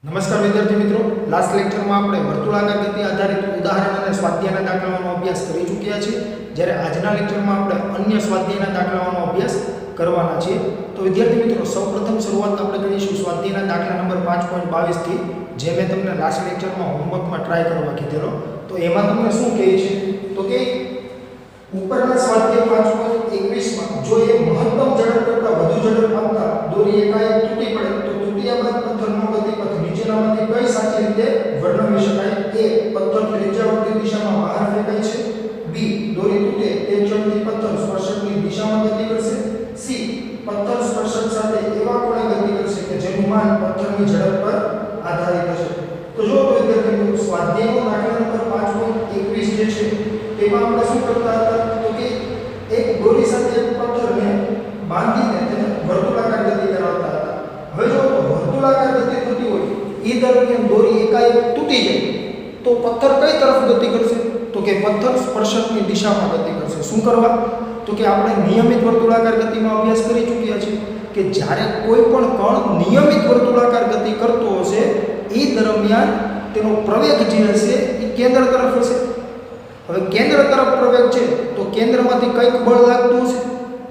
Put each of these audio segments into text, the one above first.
નમસ્કાર વિદ્યાર્થી મિત્રો, લાસ્ટ લેક્ચરમાં આપણે વર્તુળાકાર ગતિ આધારિત ઉદાહરણ અને સ્વાધ્યાયના દાખલાઓનો અભ્યાસ કરી ચૂક્યા છીએ. જ્યારે આજના લેક્ચરમાં આપણે અન્ય સ્વાધ્યાયના દાખલાઓનો અભ્યાસ કરવાના છીએ. તો વિદ્યાર્થી મિત્રો, સૌપ્રથમ શરૂઆત આપણે કરીશું સ્વાધ્યાયના દાખલા નંબર 5.22 થી, જે મેં તમને લાસ્ટ લેક્ચરમાં હોમવર્કમાં ટ્રાય કરવા કીધેલો. તો એમાં તમને શું કહે છે તો કે ઉપરના સ્વાધ્યાય 5.21માં જો એ મહત્તમ ઝડપ કરતાં વધુ ઝડપ આપતા દોરી એકાએક તૂટી પડે તો તૂટ્યા બાદ પથ્થરનો ગતિપથ નીચેનામાંથી કઈ સાચી રીતે વર્ણવી શકાય? A. પથ્થર ત્રિજ્યાવર્તી દિશામાં બહાર ફેંકાય છે. B. દોરી તૂટે તે ક્ષણથી પથ્થર સ્પર્શકની દિશામાં ગતિ કરશે. C. પથ્થર સ્પર્શક સાથે એવા કોણે ગતિ કરશે કે જેનું માન પથ્થરની ઝડપ પર આધારિત હશે. તો જો વિદ્યાર્થી મિત્રો, સ્વાધ્યાયનો દાખલા નંબર 5.21 જે છે તેમાં આપણે શું કરતા હતા તો કે એક દોરી સાથે પથ્થરને બાંધીને તેને વર્તુળાકાર ગતિ કરાવતા હતા. હવે જો વર્તુળાકાર ગતિ થતી હોય એ દરમિયાન દોરી એકાએક તૂટી જાય તો પથ્થર કઈ તરફ ગતિ કરશે? તો કે પથ્થર સ્પર્શકની દિશામાં ગતિ કરશે. શું કરવા? તો કે આપણે નિયમિત વર્તુળાકાર ગતિમાં અભ્યાસ કરી ચૂક્યા છીએ કે જ્યારે કોઈ પણ કણ નિયમિત વર્તુળાકાર ગતિ કરતો હશે એ દરમિયાન તેનો પ્રવેગ જે હશે એ કેન્દ્ર તરફ હશે. હવે કેન્દ્ર તરફ પ્રવેગ છે તો કેન્દ્રમાંથી કંઈક બળ લાગતું હશે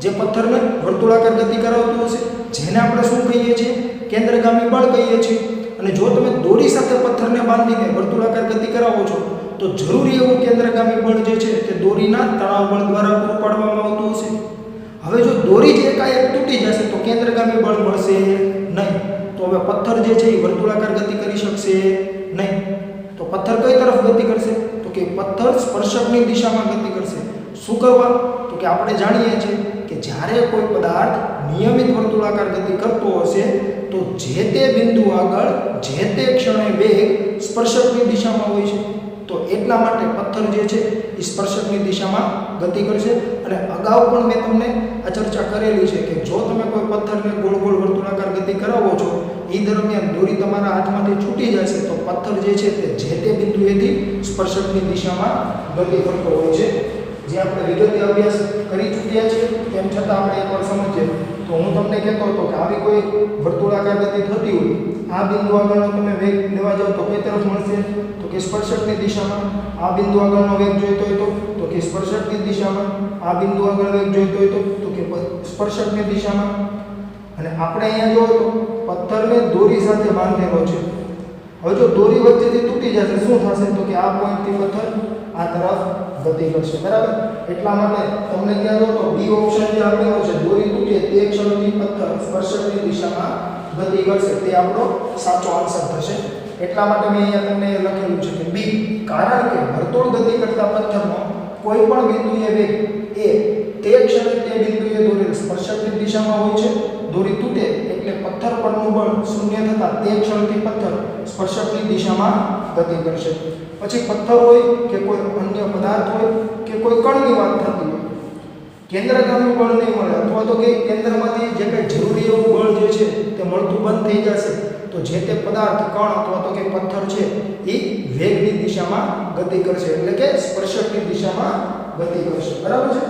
જે પથ્થરને વર્તુળાકાર ગતિ કરાવતું હશે, જેને આપણે શું કહીએ છીએ? કેન્દ્રગામી બળ કહીએ છીએ. અને જો તમે દોરી સાથે પથ્થરને બાંધીને વર્તુળાકાર ગતિ કરાવો છો તો જરૂરી એવું કેન્દ્રગામી બળ જે છે તે દોરીના તણાવ બળ દ્વારા પૂરું પાડવામાં આવતું હશે. હવે જો દોરી જ એકાએક તૂટી જશે તો કેન્દ્રગામી બળ મળશે નહીં. તો હવે પથ્થર જે છે એ વર્તુળાકાર ગતિ કરી શકશે નહીં. તો પથ્થર કઈ તરફ ગતિ કરશે? તો કે પથ્થર સ્પર્શકની દિશામાં ગતિ કરશે. શું કરવા? તો કે આપણે જાણીએ છીએ કે જ્યારે કોઈ પદાર્થ નિયમિત વર્તુળાકાર ગતિ કરતો હશે તો જે તે બિંદુ આગળ જે તે ક્ષણે વેગ સ્પર્શકની દિશામાં હોય છે. તો એટલા માટે પથ્થર જે છે એ સ્પર્શકની દિશામાં ગતિ કરશે. અને અગાઉ પણ મેં તમને આ ચર્ચા કરેલી છે કે જો તમે કોઈ પથ્થરને ગોળ ગોળ વર્તુળાકાર ગતિ કરાવો છો એ દરમિયાન દોરી તમારા હાથમાંથી છૂટી જશે તો પથ્થર જે છે તે જે તે બિંદુએથી સ્પર્શકની દિશામાં ગતિ કરતો હોય છે. જે આપણે વિગતે અભ્યાસ કરી ચૂક્યા છીએ તેમ છતાં આપણે એકવાર સમજીએ તો હું તમને કહેતો હતો કે આવી કોઈ વર્તુળાકાર ગતિ થતી હોય આ બિંદુ આગળનો તમે વેગ લેવા જાઓ તો કઈ તરફ મળશે? તો કે સ્પર્શકની દિશામાં. આ બિંદુ આગળનો વેગ જોઈતો હોય તો કે સ્પર્શકની દિશામાં. આ બિંદુ આગળ વેગ જોઈતો હોય તો કે સ્પર્શકની દિશામાં. અને આપણે અહીંયા જો તો પથ્થરને દોરી સાથે બાંધેલો છે. હવે જો દોરી વચ્ચેથી તૂટી જશે શું થશે? તો કે આ પોઈન્ટથી પથ્થર આ તરફ ગતિ કરશે. બરાબર? એટલા માટે તમને ત્યાં જો તો બી ઓપ્શન જે આપેલો છે દોરી તૂટે તે ક્ષણથી પથ્થર સ્પર્શકની દિશામાં ગતિ કરશે તે આપણો સાચો આન્સર થશે. એટલા માટે મેં અહીંયા તમને લખેલું છે કે બી, કારણ કે વર્તુળ ગતિ કરતા પથ્થરનો કોઈ પણ બિંદુએ વેગ એ તે ક્ષણે તે બિંદુએ દોરેલ સ્પર્શકની દિશામાં હોય છે. દોરી તૂટે એટલે પથ્થર પરનું બળ શૂન્ય થતાં તે ક્ષણથી પથ્થર સ્પર્શકની દિશામાં ગતિ કરશે. પછી પથ્થર હોય કે કોઈ અન્ય પદાર્થ હોય કે કોઈ કણની વાત થતી હોય, કેન્દ્રગામી બળ નહીં મળે અથવા તો કે કેન્દ્રમાંથી જે કંઈ જરૂરી એવું બળ જે છે તે મળતું બંધ થઈ જશે તો જે તે પદાર્થ કણ અથવા તો કે પથ્થર છે એ વેગની દિશામાં ગતિ કરશે, એટલે કે સ્પર્શકની દિશામાં ગતિ કરશે. બરાબર છે?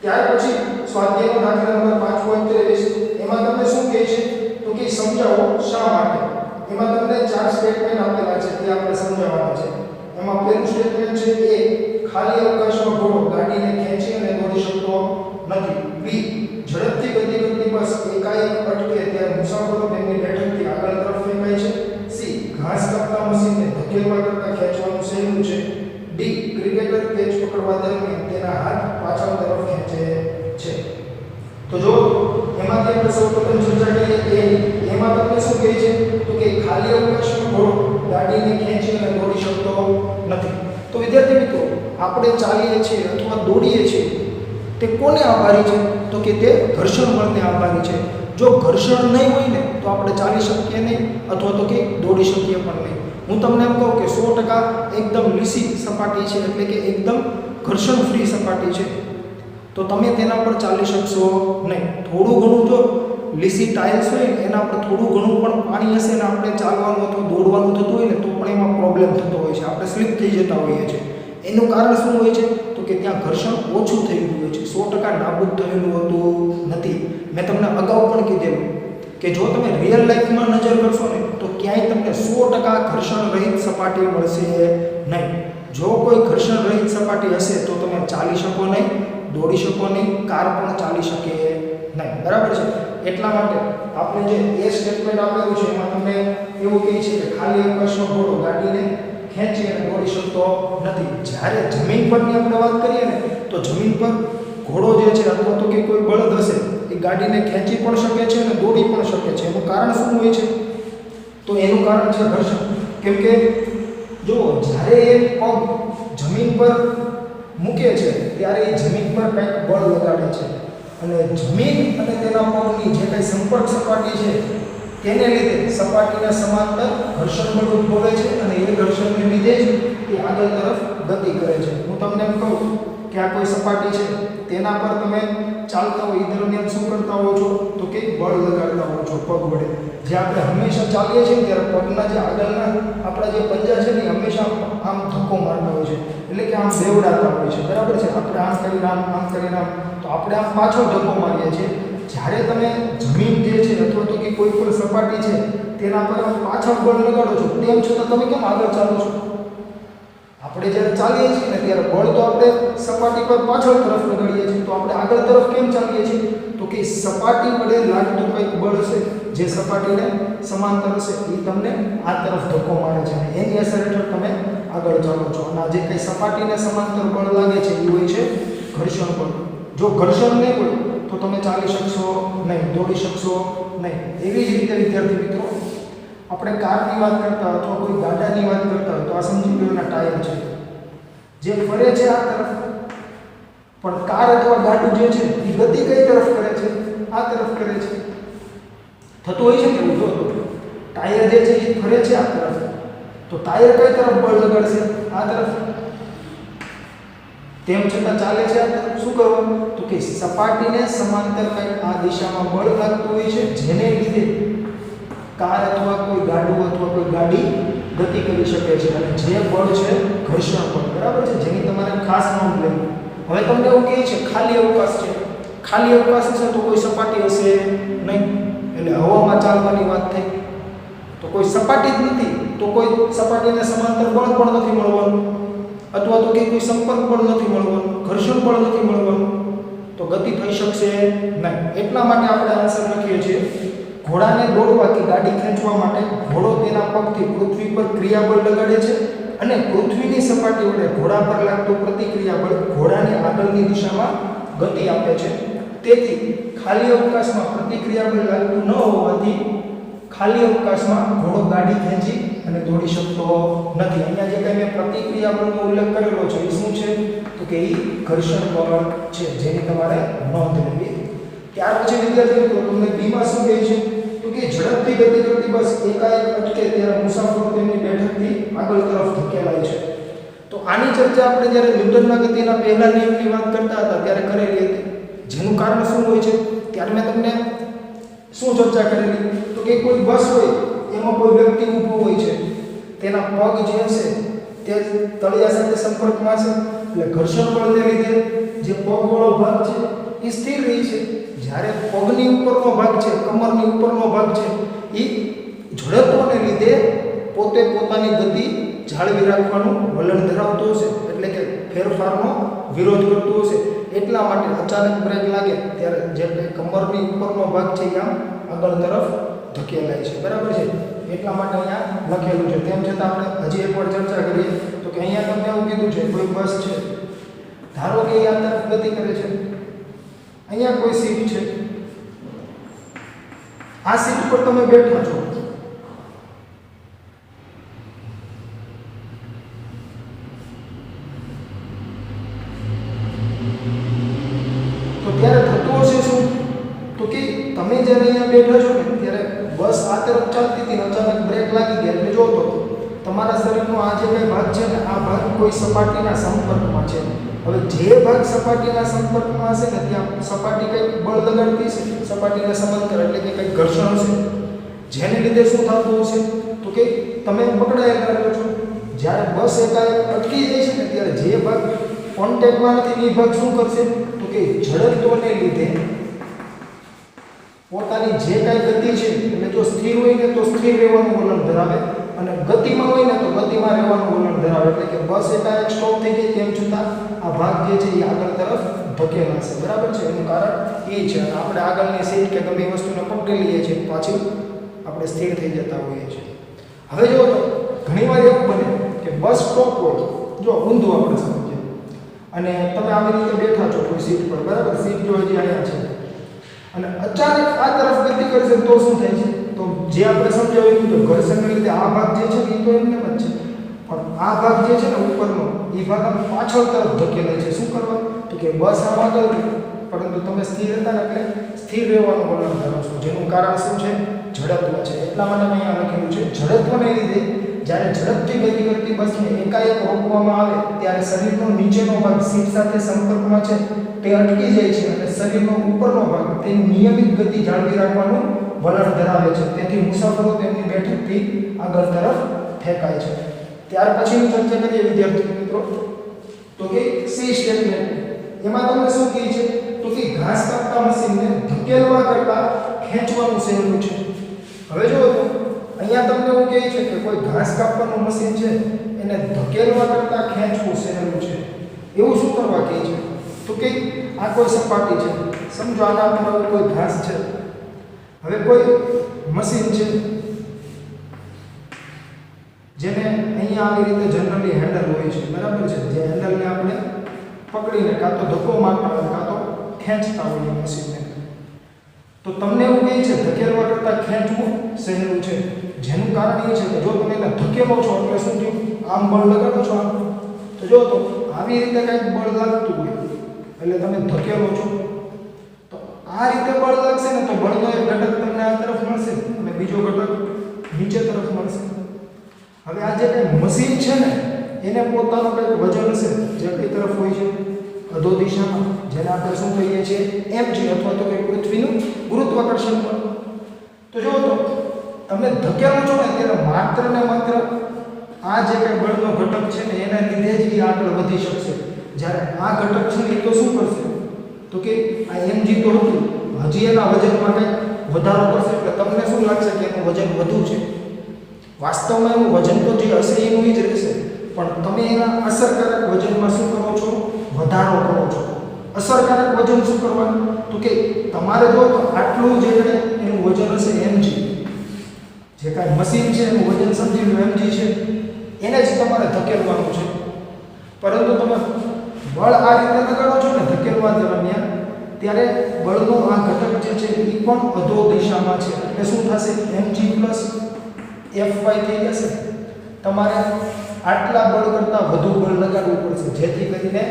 ત્યાર પછી સ્વાધ્યાયનો દાખલા નંબર 5.23 એમાં તમને શું કહે છે તો કે સમજાવો શા માટે. એમાં તમને 4 સ્ટેટમેન્ટ આપેલા છે તે આપણે સમજાવવાના છે. એમાં પહેલું સ્ટેટમેન્ટ છે એ, ખાલી અવકાશમાં ઘોડો ગાડીને ખેંચી અને દોડી શકતો નથી. બી, ઝડપથી ગતિ કરતી બસ એકાએક અટકે ત્યારે મુસાફરો તેમની બેઠકથી આગળ તરફ ફેંકાય છે. સી, ઘાસ કાપતા મશીનને ધકેલવા કરતાં ખેંચવાનું સહેલું છે. ડી, ક્રિકેટર કેચ પકડવા દરમિયાન તેના હાથ પાછળ તરફ ખેંચે છે. તો જો એમાંથી આપણે સૌપ્રથમ ચર્ચા કરીએ એમાં તમને શું કહે છે તો કે ખાલી અવકાશમાં ઘોડો ગાડીને ખેંચી અને દોડી શકતો નથી. તો વિદ્યાર્થી મિત્રો, આપણે ચાલીએ છીએ અથવા દોડીએ છીએ તે કોને આભારી છે? તો કે તે ઘર્ષણ બળને આભારી છે. જો ઘર્ષણ નહીં હોય ને તો આપણે ચાલી શકીએ નહીં અથવા તો કે દોડી શકીએ પણ નહીં. હું તમને એમ કહું કે 100% એકદમ લીસી સપાટી છે, એટલે કે એકદમ ઘર્ષણ ફ્રી સપાટી છે તો તમે તેના પર ચાલી શકશો નહીં. થોડું ઘણું જો લીસી ટાઇલ્સ હોય ને એના પર થોડું ઘણું પણ પાણી હશે ને આપણે ચાલવાનું અથવા દોડવાનું થતું હોય ને તો પણ એમાં પ્રોબ્લેમ થતો હોય છે, આપણે સ્લીપ થઈ જતા હોઈએ છીએ. એનું કારણ શું હોય છે તો કે ત્યાં ઘર્ષણ ઓછું થઈ ગયું હોય છે, 100% નાબૂદ થયેલું હોતું નથી. મેં તમને અગાઉ પણ કીધેલું કે જો તમે રિયલ લાઈફમાં નજર કરશો ને તો ક્યાંય તમને 100% ઘર્ષણ રહિત સપાટી મળશે નહીં. જો કોઈ ઘર્ષણ રહિત સપાટી હશે તો તમે ચાલી શકો નહીં, દોડી શકો નહીં, કાર પણ ચાલી શકે નહીં. બરાબર છે. એટલા માટે આપણે જે એ સ્ટેટમેન્ટ આપેલું છે એમાં તમને એવું કહે છે કે ખાલી અવકાશનો ઘોડો ગાડીને ખેંચી અને દોડી શકતો નથી. જ્યારે જમીન પરની આપણે વાત કરીએ ને તો જમીન પર ઘોડો જે છે અથવા તો કે કોઈ બળદ હશે એ ગાડીને ખેંચી પણ શકે છે અને દોડી પણ શકે છે. એનું કારણ શું હોય છે? તો એનું કારણ છે ઘર્ષણ. કેમ કે જો જ્યારે એ પગ જમીન પર મૂકે છે ત્યારે એ જમીન પર કંઈક બળ લગાડે છે અને જમીન અને તેના પગની જે કંઈ સંપર્ક સપાટી છે તેને લીધે સપાટીના સમાંતર ઘર્ષણ બળ ઉદ્ભવે છે અને એ ઘર્ષણને લીધે જ તે આગળ તરફ ગતિ કરે છે. હું તમને એમ કહું કે આ કોઈ સપાટી છે તેના પર તમે ચાલતા હોય એ દરમિયાન શું કરતા હો છો તો કે બળ લગાડતા હો છો પગ વડે. જે આપણે હંમેશા ચાલીએ છીએ ત્યારે પગના જે આગળના આપણા જે પંજા છે ને હંમેશા આમ ધક્કો મારતા હોય છે, એટલે કે આમ બેવડાતા હોય છે. બરાબર છે. આપણે આમ કરીને આમ કરીને આમ, તો આપણે આમ પાછો ધક્કો મારીએ છીએ. જ્યારે તમે જમીન જે છે અથવા તો કે કોઈ પણ સપાટી છે તેના પર પાછળ બળ લગાડો છો તેમ છતાં તમે કેમ આગળ ચાલો છો? આપણે જ્યારે ચાલીએ છીએ ને ત્યારે બળ તો આપણે સપાટી પર પાછળ તરફ લગાડીએ છીએ, તો આપણે આગળ તરફ કેમ ચાલીએ છીએ? તો કે સપાટી વડે લાગતું કંઈક બળ હશે જે સપાટીને સમાંતર હશે એ તમને આ તરફ ધક્કો મારે છે અને એની અસર હેઠળ તમે આગળ ચાલો છો. અને આ જે કંઈ સપાટીને સમાંતર બળ લાગે છે એ હોય છે ઘર્ષણ બળ. જો ઘર્ષણ નહીં હોય તો તમે ચાલી શકશો નહીં, દોડી શકશો નહીં. એવી જ રીતે વિદ્યાર્થી મિત્રો આપણે કારની વાત કરતા અથવા કોઈ ગાડાની વાત કરતા હોય તો આ સમજી લો એના ટાયર છે જે ફરે છે આ તરફ, પણ કાર અથવા ગાડું જે છે એ ગતિ કઈ તરફ કરે છે? આ તરફ કરે છે. થતું હોય છે કે એવું? જો ટાયર જે છે એ ફરે છે આ તરફ, તો ટાયર કઈ તરફ બળ લગાડશે? આ તરફ. તેમ છતાં ચાલે છે આ તરફ. શું કરવાનું? તો કે સપાટીને સમાંતર કંઈક આ દિશામાં બળ લાગતું હોય છે જેને લીધે કાર અથવા કોઈ ગાડું અથવા કોઈ ગાડી ગતિ કરી શકે છે અને જે બળ છે ઘર્ષણ બળ. બરાબર છે. જેની તમારે ખાસ નોંધ લેવી. હવે તમને એવું કહે છે ખાલી અવકાશ છે. ખાલી અવકાશ છે તો કોઈ સપાટી હશે નહીં, એટલે હવામાં ચાલવાની વાત થઈ તો કોઈ સપાટી જ નથી, તો કોઈ સપાટીને સમાંતર બળ પણ નથી મળવાનું અથવા તો કે કોઈ સંપર્ક બળ નથી મળવાનું, ઘર્ષણ બળ નથી મળવાનું, તો ગતિ થઈ શકશે નહીં. એટલા માટે આપણે આન્સર લખીએ છીએ ઘોડાને દોડવા કે ગાડી ખેંચવા માટે ઘોડો તેના પગથી પૃથ્વી પર ક્રિયાબળ લગાડે છે અને પૃથ્વીની સપાટી વડે ઘોડા પર લાગતું પ્રતિક્રિયાબળ ઘોડાને આગળની દિશામાં ગતિ આપે છે. તેથી ખાલી અવકાશમાં પ્રતિક્રિયાબળ લાગતું ન હોવાથી ખાલી અવકાશમાં ઘોડો ગાડી ખેંચી અને દોડી શકતો નથી. અહીંયા જે કંઈ મેં પ્રતિક્રિયાબળનો ઉલ્લેખ કરેલો છે એ શું છે? તો કે એ ઘર્ષણ બળ છે જેની તમારે નોંધ લેવી. ત્યાર પછી વિદ્યાર્થી મિત્રો તમને બીમાં શું કહે છે? તો કે ઝડપથી ગતિ કરતી બસ એકાએક અટકે ત્યારે મુસાફરો તેમની બેઠકથી આગળ તરફ ધકેલાય છે. તો આની ચર્ચા આપણે જ્યારે ન્યૂટનના ગતિના પહેલા નિયમની વાત કરતા હતા ત્યારે કરેલી હતી. જેનું કારણ શું હોય છે? ત્યારે મેં તમને શું ચર્ચા કરેલી? તો કે કોઈ બસ હોય એમાં કોઈ વ્યક્તિ ઊભો હોય છે, તેના પગ જે હશે તે તળિયા સાથે સંપર્કમાં છે એટલે ઘર્ષણ બળને લીધે જે પગવાળો ભાગ છે એ સ્થિર રહી છે. જ્યારે પગની ઉપરનો ભાગ છે, કમરની ઉપરનો ભાગ છે એ જડત્વને લીધે પોતે પોતાની ગતિ જાળવી રાખવાનું વલણ ધરાવતો હશે, એટલે કે ફેરફારનો વિરોધ કરતો હશે. એટલા માટે અચાનક બ્રેક લાગે ત્યારે જે કમરની ઉપરનો ભાગ છે એ આમ આગળ તરફ ધકેલાય છે. બરાબર છે. એટલા માટે અહીંયા લખેલું છે. તેમ છતાં આપણે હજી એકવાર ચર્ચા કરીએ તો કે અહીંયા તમને એવું કીધું છે કોઈ બસ છે, ધારો કે એ આ તરફ ગતિ કરે છે, અહીંયા કોઈ સીટ છે, આ સીટ પર તમે બેઠા છો, તો ત્યારે થતું હશે શું? તો કે તમે જ્યારે અહીંયા બેઠા છો ને ત્યારે બસ આ તરફ ચાલતી હતી, અચાનક બ્રેક લાગી ગયા એટલે જો તો તમારા શરીરનો આ જે કંઈ ભાગ છે ને આ ભાગ કોઈ સપાટીના સંપર્કમાં છે. હવે જે ભાગ સપાટીના સંપર્કમાં હશે ને ત્યાં સપાટી કંઈક બળ લગાડતી છે, સપાટીને સમાંતર, એટલે કે કંઈક ઘર્ષણ હશે જેને લીધે શું થતું હશે? તો કે તમે પકડાયેલા રહો છો. જ્યારે બસ એકાએક અટકી જાય છે ને ત્યારે જે ભાગ કોન્ટેક્ટમાં નથી એ ભાગ શું કરશે? તો કે ઝડપત્વને લીધે પોતાની જે કાંઈ ગતિ છે એટલે જો સ્થિર હોય ને તો સ્થિર રહેવાનું રહેવાનું વલણ ધરાવે અને ગતિમાં હોય ને તો ગતિમાં રહેવાનું વલણ ધરાવે. એટલે કે બસ એકાએક સ્ટોપ થઈ ગઈ તેમ છતાં આ ભાગ જે છે એ આગળ તરફ ધકેલાશે. બરાબર છે, એનું કારણ એ છે. અને આપણે આગળની સીટ કે ગમે વસ્તુને પકડી લઈએ છીએ પાછી આપણે સ્થિર થઈ જતા હોઈએ છીએ. હવે જો તો ઘણીવાર એવું બને કે બસ સ્ટોપ હોય, જો ઊંધું આપણે સમજીએ, અને તમે આવી રીતે બેઠા છો કોઈ સીટ પર, બરાબર, સીટ જો હજી અહીંયા છે અને અચાનક આ તરફ ગતિ કરશે તો શું થાય છે? તો જે આપણે સમજાવ્યું તો ઘર્ષણને લીધે આ ભાગ જે છે એ તો એમને જ છે, પણ આ ભાગ જે છે ને ઉપરનો એ ભાગ આમ પાછળ તરફ ધકેલાય છે. શું કરવા? તો કે બસ આમ આગળ ગઈ પરંતુ તમે સ્થિર હતા ને એટલે સ્થિર રહેવાનું વલણ ધરાવશો, જેનું કારણ શું છે? ઝડપ છે. એટલા માટે મેં અહીંયા લખેલું છે ઝડપને લીધે જ્યારે ઝડપથી ગતિ કરતી બસને એકાએક રોકવામાં આવે ત્યારે શરીરનો નીચેનો ભાગ સીટ સાથે સંપર્કમાં છે તે અટકી જાય છે અને શરીરનો ઉપરનો ભાગ તેની નિયમિત ગતિ જાળવી રાખવાનું વલણ ધરાવે છે. તેથી મુસાફરો તેમની બેઠકથી આગળ તરફ ફેંકાય છે. ત્યાર પછીની ચર્ચા કરીએ વિદ્યાર્થી મિત્રો, તો કે સી સ્ટેટમેન્ટ. એમાં તમને શું કહે છે? તો કે ઘાસ કાપતા મશીનને ધકેલવા કરતાં ખેંચવાનું સહેલું છે. હવે જો અહીંયા તમને એવું કહે છે કે કોઈ ઘાસ કાપવાનું મશીન છે એને ધકેલવા કરતાં ખેંચવું સહેલું છે. એવું શું કરવા કહે છે? તો કે આ કોઈ સપાટી છે, સમજો આના પર કોઈ ઘાસ છે. હવે કોઈ મશીન છે જેને અહીંયા આવી રીતે જનરલી હેન્ડલ હોય છે, બરાબર છે, જે હેન્ડલને આપણે પકડીને કાં તો ધક્કો મારતા હોય કાં તો ખેંચતા હોય મશીનને. તો તમને એવું કહે છે ધકેલવા કરતાં ખેંચવું સહેલું છે, જેનું કારણ એ છે કે જો તમે એને ધકેલો છો એટલે શું થયું? આમ બળ લગાડો છો આમ, તો જો તો આવી રીતે કંઈક બળ લાગતું હોય એટલે તમે ધકેલો છો, તો આ રીતે બળ લાગશે ને તો બળનો એક ઘટક તમને આ તરફ મળશે અને બીજો ઘટક નીચે તરફ મળશે. હવે આ જે કંઈ મશીન છે ને એને પોતાનો કંઈક વજન હશે જે કઈ તરફ હોય છે? અધો દિશામાં, જેને આપણે શું કહીએ છીએ? mg, અથવા તો કે પૃથ્વીનું ગુરુત્વાકર્ષણ બળ. તો જો તો તમે ધકેલો છો ને ત્યારે માત્ર ને માત્ર આ જે કંઈ બળનો ઘટક છે ને એના લીધે જ એ આગળ વધી શકશે. જ્યારે આ ઘટક છે ને એ તો શું કરશે? તો કે આ mg તો હતું, હજી એના વજનમાં કંઈક વધારો કરશે એટલે તમને શું લાગશે કે એનું વજન વધુ છે. વાસ્તવમાં એનું વજન તો જે હશે એનું જ રહેશે, પણ તમે એના અસરકારક વજનમાં શું કરો છો? વધારો કરો છો. અસરકારક વજન શું કરવાનું? તો કે તમારે જો તો આટલું જે એનું વજન હશે mg, જે કાંઈ મશીન છે એનું વજન સમજી લો mg છે, એને જ તમારે ધકેલવાનું છે. પરંતુ તમે બળ આ રીતે લગાડો છો ને ધકેલવા દરમિયાન, ત્યારે બળનો આ ઘટક જે છે એ પણ અધો દિશામાં છે એટલે શું થશે? mg fy થઈ જશે. તમારે આટલા બળ કરતાં વધુ બળ લગાડવું પડશે જેથી કરીને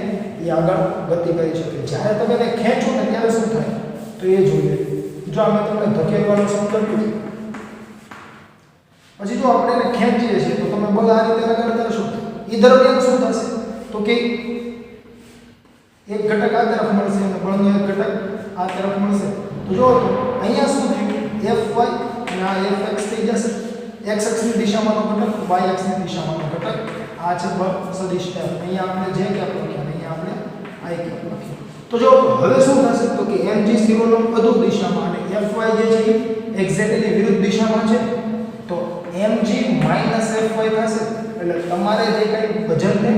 એ આગળ ગતિ કરી શકે. જ્યારે તમે એને ખેંચો ને ત્યારે શું થાય તો એ જોઈએ. જો અમે તમને ધકેલવાનું સમજાવ્યું, પછી જો આપણે એને ખેંચીએ છીએ તો તમે બળ આ રીતે લગાડતા હશો, એ દરમિયાન શું થશે? તો કે એક ઘટક આ તરફ મળશે અને બળનો એક ઘટક આ તરફ મળશે. તો જો અહીંયા શું થયું? fy અને આ fx થઈ જશે. x અક્ષની દિશામાંનો ઘટક, y અક્ષની દિશામાંનો ઘટક, આ છે બળ સદિશ f. અહીંયા આપણે જે કેપ લખ્યા, અહીંયા આપણે i કેપ લખ્યું. તો જો હવે શું થશે? તો કે mg શિરોલંબ અધો દિશામાં અને fy જે છે એક્ઝેક્ટલી વિરુદ્ધ દિશામાં છે. તો mg fy થશે. એટલે તમારે જે કંઈ વજનને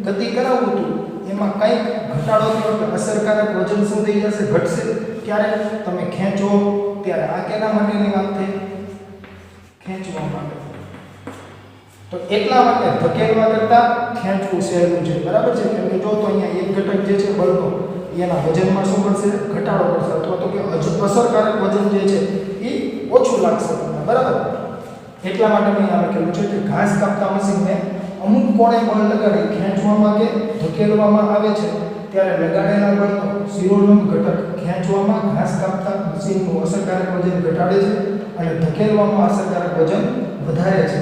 ગતિ કરાવવું હતું એમાં કંઈક ઘટાડો થયો એટલે અસરકારક વજન શું થઈ જશે? ઘટશે. ક્યારે? તમે ખેંચો ત્યારે. આ કેના માટેની વાત થઈ? ખેંચવા માટે. તો એટલા માટે ધકેલવા કરતાં ખેંચવું સહેલું છે, બરાબર છે. કેમ કે જો તો અહીંયા એક ઘટક જે છે બળનો એના વજનમાં શું કરશે? ઘટાડો કરશે, અથવા તો કે અસરકારક વજન જે છે એ ઓછું લાગશે તમને, બરાબર. એટલા માટે મેં અહીંયા લખેલું છે કે ઘાસ કાપતા મશીનને અમુક કોણે બળ લગાડી ખેંચવામાં કે ધકેલવામાં આવે છે ત્યારે લગાડેલા બળનો શિરોલંબ ઘટક ખેંચવામાં ઘાસ કાપતા મશીનનું અસરકારક વજન ઘટાડે છે અને ધકેલવામાં અસરકારક વજન વધારે છે.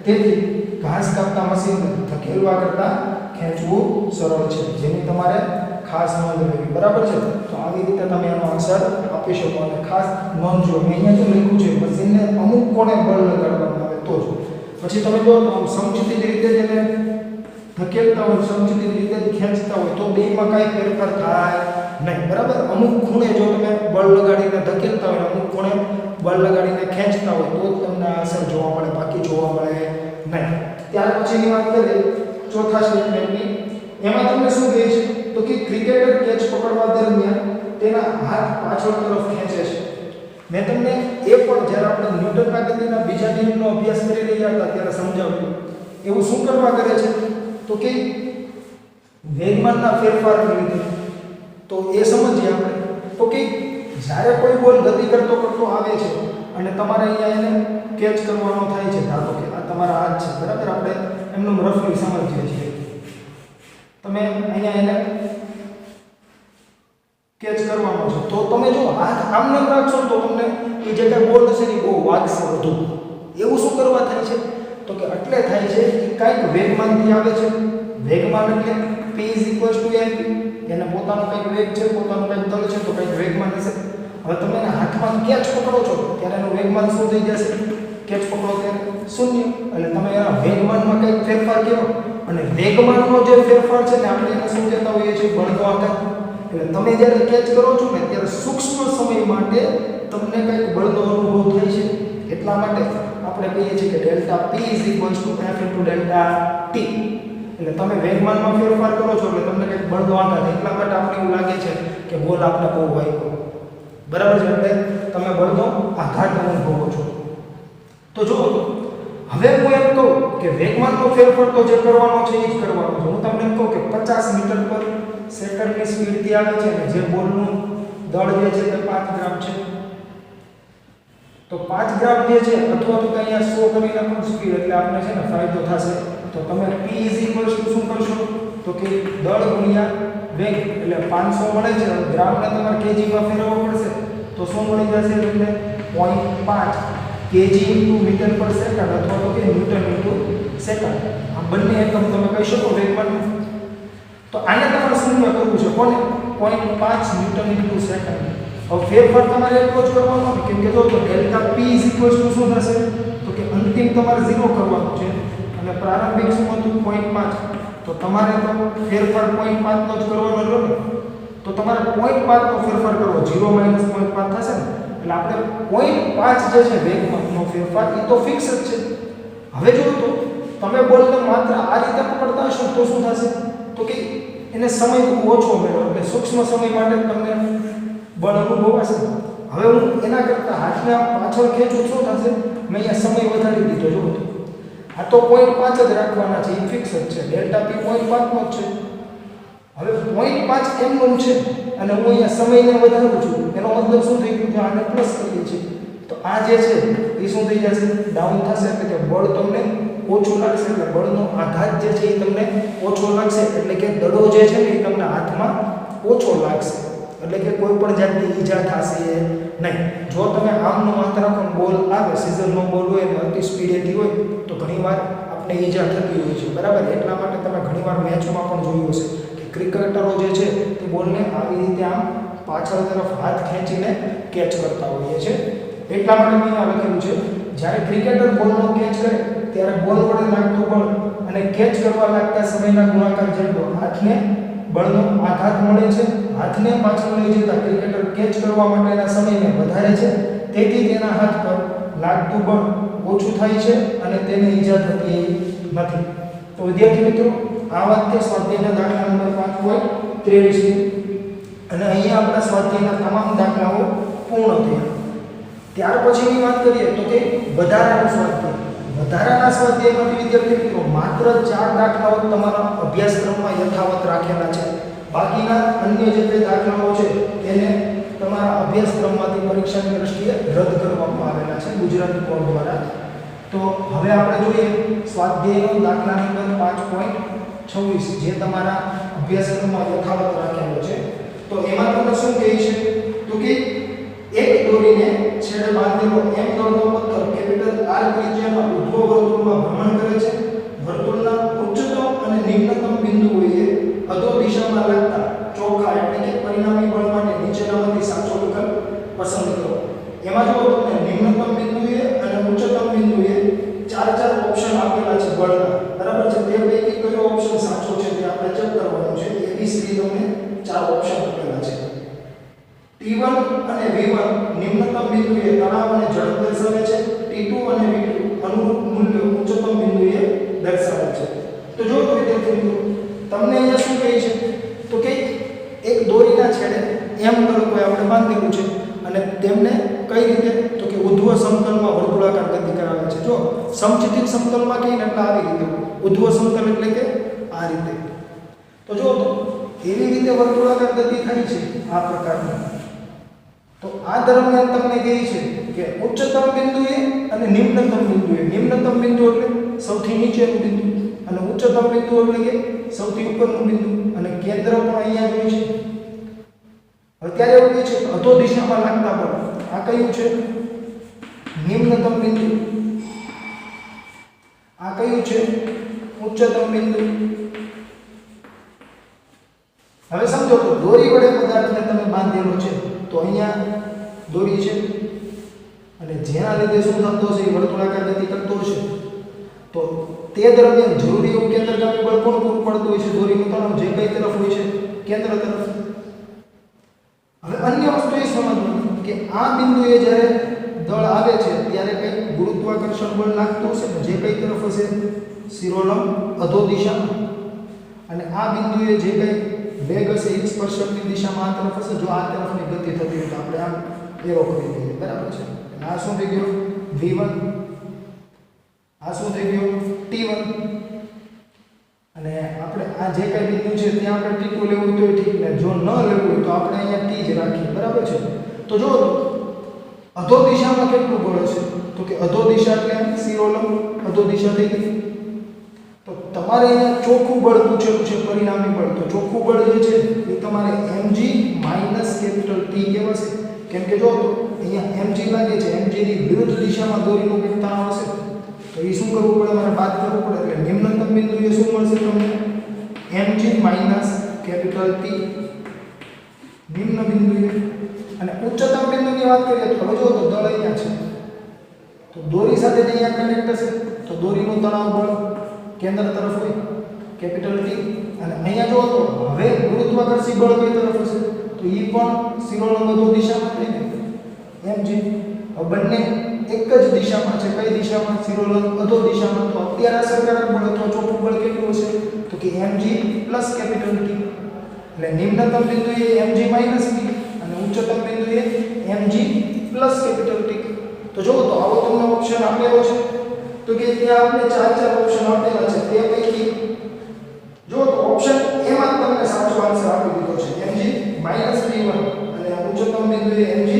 તેથી ઘાસ કાપતા મશીનને ધકેલવા કરતાં ખેંચવું સરળ છે, જેની તમારે ખાસ નોંધ લેવી, બરાબર છે. તો આવી રીતે તમે એનો આન્સર આપી શકો. અને ખાસ નોંધજો, મેં અહીંયા જો લખ્યું છે મશીનને અમુક કોણે બળ લગાડવામાં આવે તો જ. પછી તમે જો સમજતી રીતે જ એને ધકેલતા હોય, સમજતી રીતે જ ખેંચતા હોય તો બેમાં કાંઈ ફેરફાર થાય નહીં, બરાબર. અમુક ખૂણે જો તમે બળ લગાડીને ધકેલતા હોય, અમુક ખૂણે બળ લગાડીને ખેંચતા હોય તો જ તમને આ અસર જોવા મળે. પછીની વાત કરીએ ચોથા સ્ટેટમેન્ટની, એમાં તમને શું કહે છે તો કે ક્રિકેટર કેચ પકડવા દરમિયાન તેના હાથ પાછળ તરફ ખેંચે છે. મેં તમને એ પણ જ્યારે આપણે ન્યૂટનના ગતિના બીજા નિયમનો અભ્યાસ કરી રહ્યા હતા ત્યારે સમજાવ્યું. એવું શું કરવા કરે છે તો કે વેગમાનના ફેરફારને લીધે. તો એ સમજીએ આપણે. તો કે જ્યારે કોઈ બોલ ગતિ કરતો આવે છે અને તમારે અહીંયા એને કેચ કરવાનો થાય છે, ધારો કે આ તમારા હાથ છે, બરાબર, આપણે એમનું રફલી સમજીએ છીએ. તમે અહીંયા એને કેચ કરવાનો છે તો તમે જો હાથ આમને રાખશો તો તમને એ જે કાંઈ બોલ હશે એ બહુ વાગશે વધુ. એવું શું કરવા થાય છે તો કે એટલે થાય છે કે કાંઈક વેગમાનથી આવે છે. વેગમાન એટલે p mv, એને પોતાનો કંઈક વેગ છે, પોતાનું કંઈક દળ છે, તો કંઈક વેગમાન હશે. હવે તમે એને હાથમાં કેચ પકડો છો ત્યારે એનું વેગમાન શું થઈ જશે? કેચ પકડો ત્યારે શૂન્ય. એટલે તમે એના વેગમાનમાં કંઈક ફેરફાર કર્યો અને વેગમાનનો જે ફેરફાર છે ને આપણે એને શું કહેતા હોઈએ છીએ? બળનો આઘાત. એટલે તમે જ્યારે કેચ કરો છો ને ત્યારે સૂક્ષ્મ સમય માટે તમને કંઈક બળનો અનુભવ થાય છે. એટલા માટે આપણે કહીએ છીએ કે delta p f delta t. એટલે તમે વેગમાનમાં ફેરફાર કરો છો એટલે તમને કંઈક બળનો આઘાત. એટલા માટે આપણે એવું લાગે છે કે બોલ આપણે બહુ વાગ્યો, બરાબર છે, એટલે તમે બળનો આઘાત અનુભવો છો. તો જો હવે હું એમ કહું કે વેગમાનનો ફેરફાર તો જે કરવાનો છે એ જ કરવાનો છે. હું તમને એમ કહું કે 50 મીટર પર સેકન્ડની સ્પીડથી આવે છે અને જે બોલનું દળ જે છે તે 5 ગ્રામ છે. તો 5 ગ્રામ જે છે અથવા તો અહીંયા 100 કરી નાખો સ્પીડ એટલે આપણે છે ને ફાયદો થશે. તો તમે p શું કરશો તો કે દળ ગુણ્યા વેગ એટલે 500 મળે છે. ગ્રામને તમારે કેજીમાં ફેરવવો પડશે તો શું મળી જશે? એટલે 0.5 કેજી મીટર પર સેકન્ડ અથવા તો કે ન્યૂટન સેકન્ડ. આ બંને એકમ તમે કહી શકો વેગમાન. તો આને તમારે શૂન્ય કરવું છે. કોને? 0.5 ન્યૂટન સેકન્ડ. હવે ફેરફાર તમારે એટલો જ કરવાનો છે કેમ કે જો ડેલ્ટા p શું થશે તો કે અંતિમ તમારે 0 કરવાનું છે અને પ્રારંભિક શું હતું? 0.5. તો તમારે તો ફેરફાર 0.5 નો જ કરવાનો રહ્યો ને. તો તમારે 0.5 નો ફેરફાર કરવો, 0 - 0.5 થશે ને. એટલે આપણે 0.5 જે છે વેગમાનનો ફેરફાર એ તો ફિક્સ જ છે. હવે જો તો તમે બોલને માત્ર આ રીતે પકડતા હશો તો શું થશે તો કે એને સમય ઓછો મળ્યો એટલે સૂક્ષ્મ સમય માટે તમને બળ અનુભવાશે. હવે હું એના કરતાં હાથને પાછળ ખેંચું શું થશે? મેં અહીંયા સમય વધારી દીધો. જો આ તો 0.5 જ રાખવાના છે, એ ફિક્સ જ છે. ડેલ્ટા p 0.5 નો જ છે. હવે 0.5 એમનું છે અને હું અહીંયા સમયને વધારું છું. એનો મતલબ શું થઈ ગયું? આને પ્લસ કરીએ છીએ તો આ જે છે એ શું થઈ જશે? ડાઉન થશે. એટલે કે બળ તમને ઓછું લાગશે. એટલે બળનો આઘાત જે છે એ તમને ઓછો લાગશે. એટલે કે દડો જે છે ને એ તમને હાથમાં ઓછો લાગશે. એટલે કે કોઈ પણ જાતની ઈજા થશે નહીં. જો તમે આમનો માત્ર રાખો બોલ આવે, સીઝરનો બોલ હોય અને અતિ સ્પીડેથી હોય તો ઘણીવાર આપણે ઈજા થતી હોય છે, બરાબર. એટલા માટે તમે ઘણીવાર મેચમાં પણ જોયું હશે કે ક્રિકેટરો જે છે તે બોલને આવી રીતે આમ પાછળ તરફ હાથ ખેંચીને કેચ કરતા હોઈએ છે. એટલા માટે મેં આ લખેલું છે જ્યારે ક્રિકેટર બોલનો કેચ કરે ત્યારે બોલ વડે લાગતું બળ અને કેચ કરવા લાગતા સમયના ગુણાકાર જેટલો હાથને બળનો આઘાત મળે છે. હાથને પાછળ લઈ જતા ક્રિકેટર કેચ કરવા માટેના સમયને વધારે છે. તેથી તેના હાથ પર લાગતું બળ ઓછું થાય છે અને તેને ઈજા થતી નથી. તો વિદ્યાર્થી મિત્રો આ વાત છે સ્વાધ્યાયના દાખલા નંબર 5.23 અને અહીંયા આપણા સ્વાધ્યાયના તમામ દાખલાઓ પૂર્ણ થયા. ત્યાર પછીની વાત કરીએ તો કે વધારાનું સ્વાધ્યાય. વધારાના સ્વાધ્યાયમાંથી વિદ્યાર્થી મિત્રો માત્ર 4 દાખલાઓ તમારા અભ્યાસક્રમમાં યથાવત રાખેલા છે. બાકીના અન્ય જે બે દાખલાઓ છે તેને તમારા અભ્યાસક્રમમાંથી પરીક્ષાની દ્રષ્ટિએ રદ કરવામાં આવેલા છે ગુજરાતી બોર્ડ દ્વારા. તો હવે આપણે જોઈએ સ્વાધ્યાયનો દાખલા નંબર 5.26 જે તમારા અભ્યાસક્રમમાં યથાવત રાખેલો છે. તો એમાં તમને શું કહે છે તો કે એક દોરીને છેડે બાંધેલો m દળનો પથ્થર કેપિટલ R ત્રિજ્યાના ઉદ્ભવ વર્તુળમાં ભ્રમણ કરે છે. વર્તુળના ઉચ્ચતમ અને નિમ્નતમ બિંદુઓએ અધો દિશામાં લાગતા ચોખા એટલે કે પરિણામી બળ માટે નીચેનામાંથી સાચો વિકલ્પ પસંદ કરો. એમાં જો તમને નિમ્નતમ બિંદુએ અને ઉચ્ચતમ બિંદુએ 4 ઓપ્શન આપેલા છે બળના, બરાબર છે. તે પૈકી કયો ઓપ્શન સાચો છે તે આપણે ચેક કરવાનું છે. ABCD તમને 4 ઓપ્શન આપેલા છે. T1 અને V1 નિમ્નતમ બિંદુએ તણાવ અને ઝડપ દર્શાવે છે. T2 અને V2 અનુરૂપ મૂલ્યો ઉચ્ચતમ બિંદુએ દર્શાવે છે. તો જો વિદ્યાર્થી મિત્રો તમને અહીંયા શું કહે છે તો કે એક દોરીના છેડે એમ તરફ આપણે બાંધેલું છે અને તેમને કઈ રીતે તો કે ઉધ્વ સમતલમાં વર્તુળાકાર ગતિ કરાવે છે. જો સમચિતિત સમતલમાં કહીને એટલે આવી રીતે, ઉધ્વ સમતલ એટલે કે આ રીતે. તો જો એવી રીતે વર્તુળાકાર ગતિ થાય છે આ પ્રકારની. તો આ દરમિયાન તમને કહે છે કે ઉચ્ચતમ બિંદુએ અને નિમ્નતમ બિંદુએ, નિમ્નતમ બિંદુ એટલે સૌથી નીચેનું બિંદુ અને ઉચ્ચતમ બિંદુ એટલે કે સૌથી ઉપરનું બિંદુ અને કેન્દ્ર પણ અહીંયા જ હોય છે. અત્યારે એવું કહે છે કે અધો દિશામાં લાગતા બળ, આ કયું છે નિમ્નતમ બિંદુ, આ કયું છે ઉચ્ચતમ બિંદુ. હવે સમજો તો દોરી વડે પદાર્થને તમે બાંધેલો છે, તો અહીંયા દોરી છે અને જેના લીધે શું થતો હશે એ વર્તુળાકાર ગતિ કરતો હશે. તો તે દરમિયાન જરૂરી એવું કેન્દ્રગામી બળ કોણ પૂરું પડતું હોય છે? દોરીનું તણાવ જે કઈ તરફ હોય છે? કેન્દ્ર તરફ. હવે અન્ય વસ્તુ એ સમજવું કે આ બિંદુએ જ્યારે દળ આવે છે ત્યારે કઈ ગુરુત્વાકર્ષણ બળ લાગતું હશે ને, જે કઈ તરફ હશે? શિરોલંબ અધો દિશામાં. અને આ બિંદુએ જે કઈ વેગ હશે એ સ્પર્શકની દિશામાં આ તરફ હશે. જો આ તરફની ગતિ થતી હોય તો આપણે આમ એરો કરી દઈએ, બરાબર છે. અને આ શું થઈ ગયું? v1. આ શું થઈ ગયું? t1. અને આપણે આ જે કઈ બિંદુ છે ત્યાં આપણે t2 લેવું તો ઠીક ને, જો ન લેવું હોય તો આપણે અહીંયા t જ રાખીએ, બરાબર છે. તો જો અધો દિશામાં કેટલું બળ હશે તો કે અધો દિશા એટલે શિરોલંબ અધો દિશા થઈ ગઈ. તો તમારે અહીંયા ચોખ્ખું બળ પૂછેલું છે, પરિણામી બળ. તો ચોખ્ખું બળ જે છે એ તમારે mg માઈનસ કેપિટલ T કહેવાશે. કેમ કે જો તો અહીંયા mg લાગે છે, mg ની વિરુદ્ધ દિશામાં દોરીનું વેગ તણાવ હશે. તો એ શું કરવું પડે? મારે બાદ કરવું પડે. એટલે નિમ્નતમ બિંદુએ શું મળશે તમને? mg માઈનસ કેપિટલ T નિમ્ન બિંદુએ. અને ઉચ્ચતમ બિંદુની વાત કરીએ તો હવે જો તો દળ અહીંયા છે, તો દોરી સાથે અહીંયા કનેક્ટ હશે, તો દોરીનું તણાવ બળ કેન્દ્ર તરફ હોય કેપિટલ T. અને અહીંયા જો તો હવે ગુરુત્વાકર્ષી બળ કઈ તરફ હશે? તો એ પણ શિરોલંબ અધો દિશામાં થઈને mg. બંને એક જ દિશામાં છે. કઈ દિશામાં? શિરોલંબ અધો દિશામાં. તો અત્યારે અસરકારક બળ અથવા ચોખ્ખું બળ કેટલું હશે તો કે mg પ્લસ કેપિટલ T. એટલે નિમ્નતમ બિંદુએ mg માઈનસ T અને ઉચ્ચતમ બિંદુએ mg પ્લસ કેપિટલ T. તો જો તો આવો તમને ઓપ્શન આપેલો છે, તો કે ત્યાં આપણે ચાર ઓપ્શન આપેલા છે. તે પૈકી જો તો ઓપ્શન એ માં તમને સાચો આન્સર આપી દીધો છે, mg માઈનસ T1 અને ઉચ્ચતમ બિંદુએ mg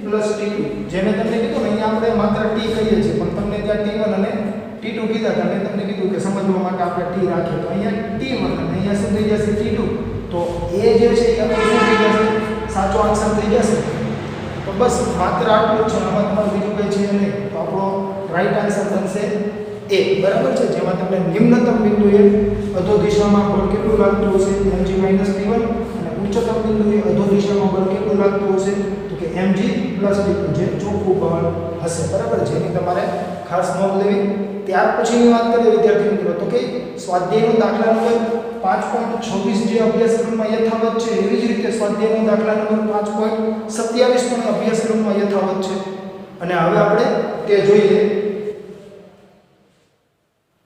પ્લસ T2. જે મેં તમને કીધું ને અહીંયા આપણે માત્ર T કહીએ છીએ, પણ તમને ત્યાં T1 અને T2 કીધા હતા. મેં તમને કીધું કે સમજવા માટે આપણે T રાખીએ. તો અહીંયા T1 અને અહીંયા શું થઈ જશે? T2. તો એ જે છે એ આપણે શું થઈ જશે? સાચો આન્સર થઈ જશે. તો બસ માત્ર આટલું જ છે, આમાં તમારે બીજું કંઈ છે નહીં. તો આપણો રાઈટ આન્સર બનશે એ, બરાબર છે. જેમાં તમને નિમ્નતમ બિંદુએ અધો દિશામાં બળ કેટલું લાગતું હશે? mg minus T1. અને ઉચ્ચતમ બિંદુએ અધો દિશામાં બળ કેટલું લાગતું હશે તો કે mg પ્લસ T2, જે ચોખ્ખું બળ હશે, બરાબર. જેની તમારે ખાસ નોંધ લેવી. ત્યાર પછીની વાત કરીએ વિદ્યાર્થી મિત્રો તો કે સ્વાધ્યાયનો દાખલા નંબર 5.26 જે અભ્યાસક્રમમાં યથાવત છે, એવી જ રીતે સ્વાધ્યાયનો દાખલા નંબર 5.27 પણ અભ્યાસક્રમમાં યથાવત છે. અને હવે આપણે તે જોઈએ.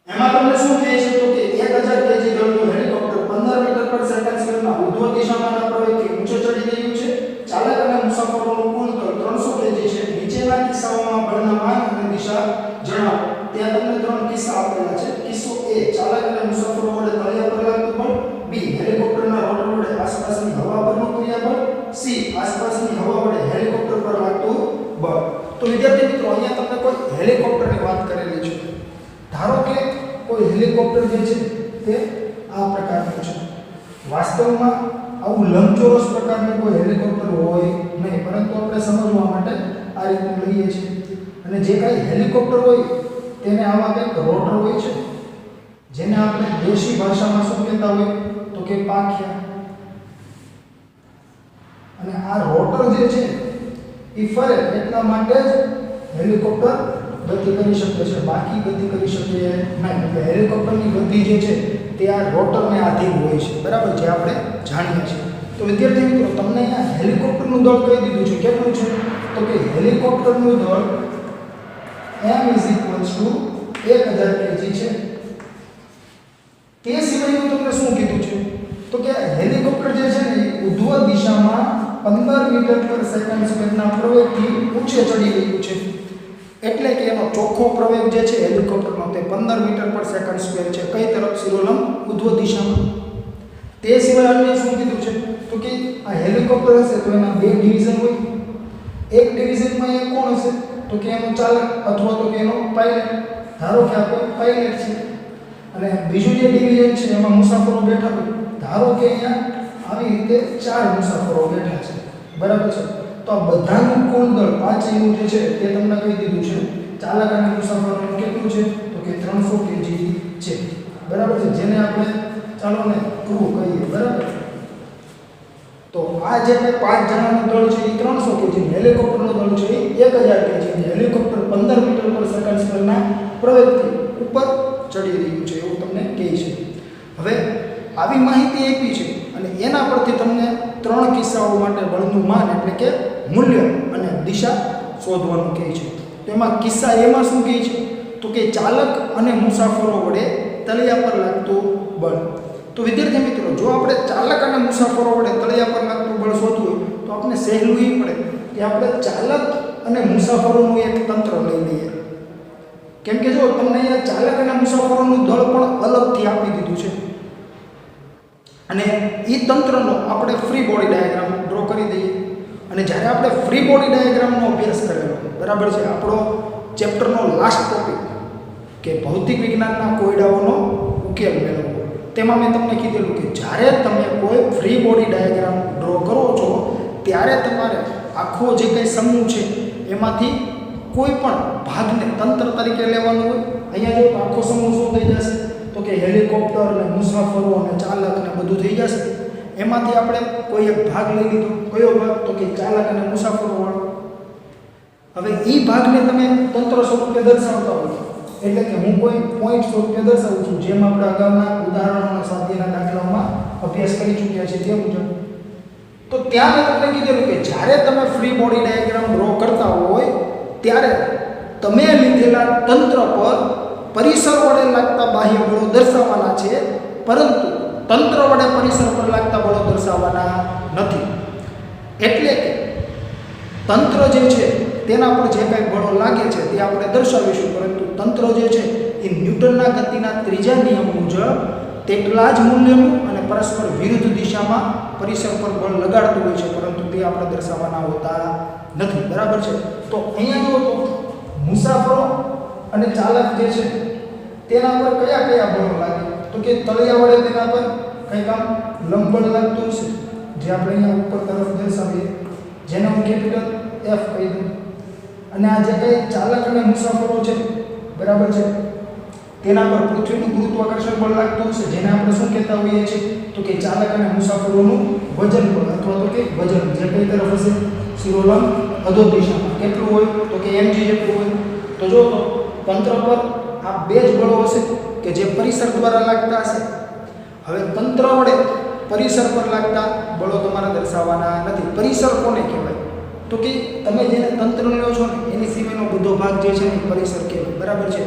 એમાં તમને શું કહે છે તો કે 1000 kg દળનું હેલિકોપ્ટર 15 મીટર પર સેકન્ડ સ્પીડમાં ઉર્ધ્વ દિશામાં પ્રવેગથી ઊંચે ચડી રહ્યું છે. ચાલક અને મુસાફરોનું કુલ દળ 300 kg છે. નીચેના કિસ્સાઓમાં બળના માન અને દિશા જણાવો. ત્યાં તમને 3 કિસ્સા આપેલા છે. કિસ્સો A, ચાલક અને મુસાફરો વડે તળિયા પર લાગતું બળ. B, હેલિકોપ્ટરના રોટર વડે આસપાસની હવા પરનું ક્રિયાબળ. C, આસપાસની હવા વડે હેલિકોપ્ટર પર લાગતું બળ. તો વિદ્યાર્થી મિત્રો અહીંયા તમને કોઈ હેલિકોપ્ટરની વાત કરેલી છે. ધારો કે કોઈ હેલિકોપ્ટર જે છે તે આ પ્રકારનું છે. વાસ્તવમાં આવું લંબચોરસ પ્રકારનું કોઈ હેલિકોપ્ટર હોય નહીં, પરંતુ આપણે સમજવા માટે આ રીતનું લઈએ છીએ. અને જે કાંઈ હેલિકોપ્ટર હોય તેને આવા કંઈક રોટર હોય છે, જેને આપણે દેશી ભાષામાં શું કહેતા હોય તો કે પાંખિયા. અને આ રોટર જે છે એ ફરે એટલા માટે જ હેલિકોપ્ટર ગતિ કરી શકે છે, બાકી ગતિ કરી શકે નહીં. એટલે હેલિકોપ્ટરની ગતિ જે છે તે આ રોટરને આધીન હોય છે, બરાબર, જે આપણે જાણીએ છીએ. તો વિદ્યાર્થી મિત્રો તમને અહીંયા હેલિકોપ્ટરનું દળ કહી દીધું છે. કેટલું છે તો કે હેલિકોપ્ટરનું દળ m = 1000 kg છે. તે સિવાયનું તમને શું કીધું છે તો કે હેલિકોપ્ટર જે છે ને ઉધ્વ દિશામાં 15 મીટર પર સેકન્ડ સ્પીડના પ્રવેગથી ઊંચે ચડી રહ્યું છે, એટલે કે એનો ચોખ્ખો પ્રવેગ જે છે હેલિકોપ્ટરનો તે 15 મીટર પર સેકન્ડ સ્ક્વેર છે. કઈ તરફ? શિરોલંબ ઉધ્વ દિશામાં. તે સિવાય અન્ય શું કીધું છે તો કે આ હેલિકોપ્ટર હશે તો એના બે ડિવિઝન હોય. એક ડિવિઝનમાં એ કોણ હશે તો કે એનો ચાલક અથવા તો કે એનો પાયલટ. ધારો કે આપણે પાયલટ છે અને બીજું જે ડિવિઝન છે એમાં મુસાફરો બેઠા હોય. ધારો કે અહીંયા આવી રીતે 4 મુસાફરો બેઠા છે, બરાબર છે. તો આ બધાનું કુલ દળ 5 નું જે છે તે તમને કહી દીધું છે. ચાલક અને મુસાફરોનું કેટલું છે તો કે 300 kg છે, બરાબર છે. જેને આપણે ચાલો ને ક્રૂ કહીએ, બરાબર. તો આ જે 5 જણાનું દળ છે એ 300 kg, હેલિકોપ્ટરનું દળ છે એ 1000 kg. હેલિકોપ્ટર 15 મીટર પર સેકન્ડ સ્પીડના પ્રવેગથી ઉપર ચડી રહ્યું છે એવું તમને કહે છે. હવે આવી માહિતી આપી છે અને એના પરથી તમને 3 કિસ્સાઓ માટે બળનું માન એટલે કે મૂલ્ય અને દિશા શોધવાનું કહે છે. તો એમાં કિસ્સા એમાં શું કહે છે તો કે ચાલક અને મુસાફરો વડે તળિયા પર લાગતું બળ. તો વિદ્યાર્થી મિત્રો, જો આપણે ચાલક અને મુસાફરો વડે તળિયા પર લાગતું બળ શોધવું હોય તો આપણે સહેલું એ પડે કે આપણે ચાલક અને મુસાફરોનું એક તંત્ર લઈ લઈએ. કેમ કે જો તમને અહીંયા ચાલક અને મુસાફરોનું દળ પણ અલગથી આપી દીધું છે અને એ તંત્રનો આપણે ફ્રી બોડી ડાયાગ્રામ ડ્રો કરી દઈએ. અને જ્યારે આપણે ફ્રી બોડી ડાયાગ્રામનો અભ્યાસ કરેલો, બરાબર છે, આપણો ચેપ્ટરનો લાસ્ટ ટોપિક કે ભૌતિક વિજ્ઞાનના કોયડાઓનો ઉકેલ મેળવવો, તેમાં મેં તમને કીધેલું કે જ્યારે તમે કોઈ ફ્રી બોડી ડાયાગ્રામ ડ્રો કરો છો ત્યારે તમારે આખો જે કંઈ સમૂહ છે એમાંથી કોઈ પણ ભાગને તંત્ર તરીકે લેવાનું હોય. અહીંયા જો આખો સમૂહ શું થઈ જશે તો કે હેલિકોપ્ટર ને મુસાફરો અને ચાલક ને બધું થઈ જશે. એમાંથી આપણે કોઈ એક ભાગ લઈ લીધો. કયો ભાગ તો કે ચાલક અને મુસાફરો વાળો. હવે એ ભાગને તમે તંત્ર સ્વરૂપે દર્શાવતા હોય એટલે કે હું કોઈ પોઈન્ટ સ્વરૂપે દર્શાવું છું, જેમ આપણે અગાઉના ઉદાહરણો અને સ્વાધ્યાયના દાખલાઓમાં અભ્યાસ કરી ચૂક્યા છે તે મુજબ. તો ત્યાં મેં તમને કીધેલું કે જ્યારે તમે ફ્રી બોડી ડાયાગ્રામ ડ્રો કરતા હોય ત્યારે તમે લીધેલા તંત્ર પર પરિસર વડે લાગતા બાહ્ય બળો દર્શાવવાના છે, પરંતુ તંત્ર વડે પરિસર પર લાગતા બળો દર્શાવવાના નથી. એટલે કે તંત્ર જે છે તેના પર જે કાંઈ બળો લાગે છે તે આપણે દર્શાવીશું, પરંતુ તંત્ર જે છે એ ન્યૂટનના ગતિના ત્રીજા નિયમ મુજબ તેટલા જ મૂલ્યનું અને પરસ્પર વિરુદ્ધ દિશામાં પરિસર પર બળ લગાડતું હોય છે, પરંતુ તે આપણે દર્શાવવાના હોતા નથી, બરાબર છે. તો અહીંયા જો તો મુસાફરો અને ચાલક જે છે તેના પર કયા કયા બળો લાગે તો કે તળિયા વડે તેના પર કંઈક આમ લંબબળ લાગતું છે, જે આપણે અહીંયા ઉપર તરફ દર્શાવીએ, જેને હું કેપિટલ F કહી દઉં. અને આ જે કંઈ ચાલક અને મુસાફરો છે, બરાબર છે, તેના પર પૃથ્વીનું ગુરુત્વાકર્ષણ બળ લાગતું છે, જેને આપણે શું કહેતા હોઈએ છીએ તો કે ચાલક અને મુસાફરોનું વજન બળ અથવા તો કે વજન, જે કઈ તરફ હશે શિરોલંબ અધો દિશામાં. કેટલું હોય તો કે mg જેટલું હોય. તો જો તો તંત્ર પર આ બે જ બળો હશે કે જે પરિસર દ્વારા લાગતા હશે. હવે તંત્ર વડે પરિસર પર લાગતા બળો તમારે દર્શાવવાના નથી. પરિસર કોને કહેવાય તો કે તમે જેને તંત્ર લ્યો છો ને એની સિવાયનો બધો ભાગ જે છે એ પરિસર કહેવાય, બરાબર છે.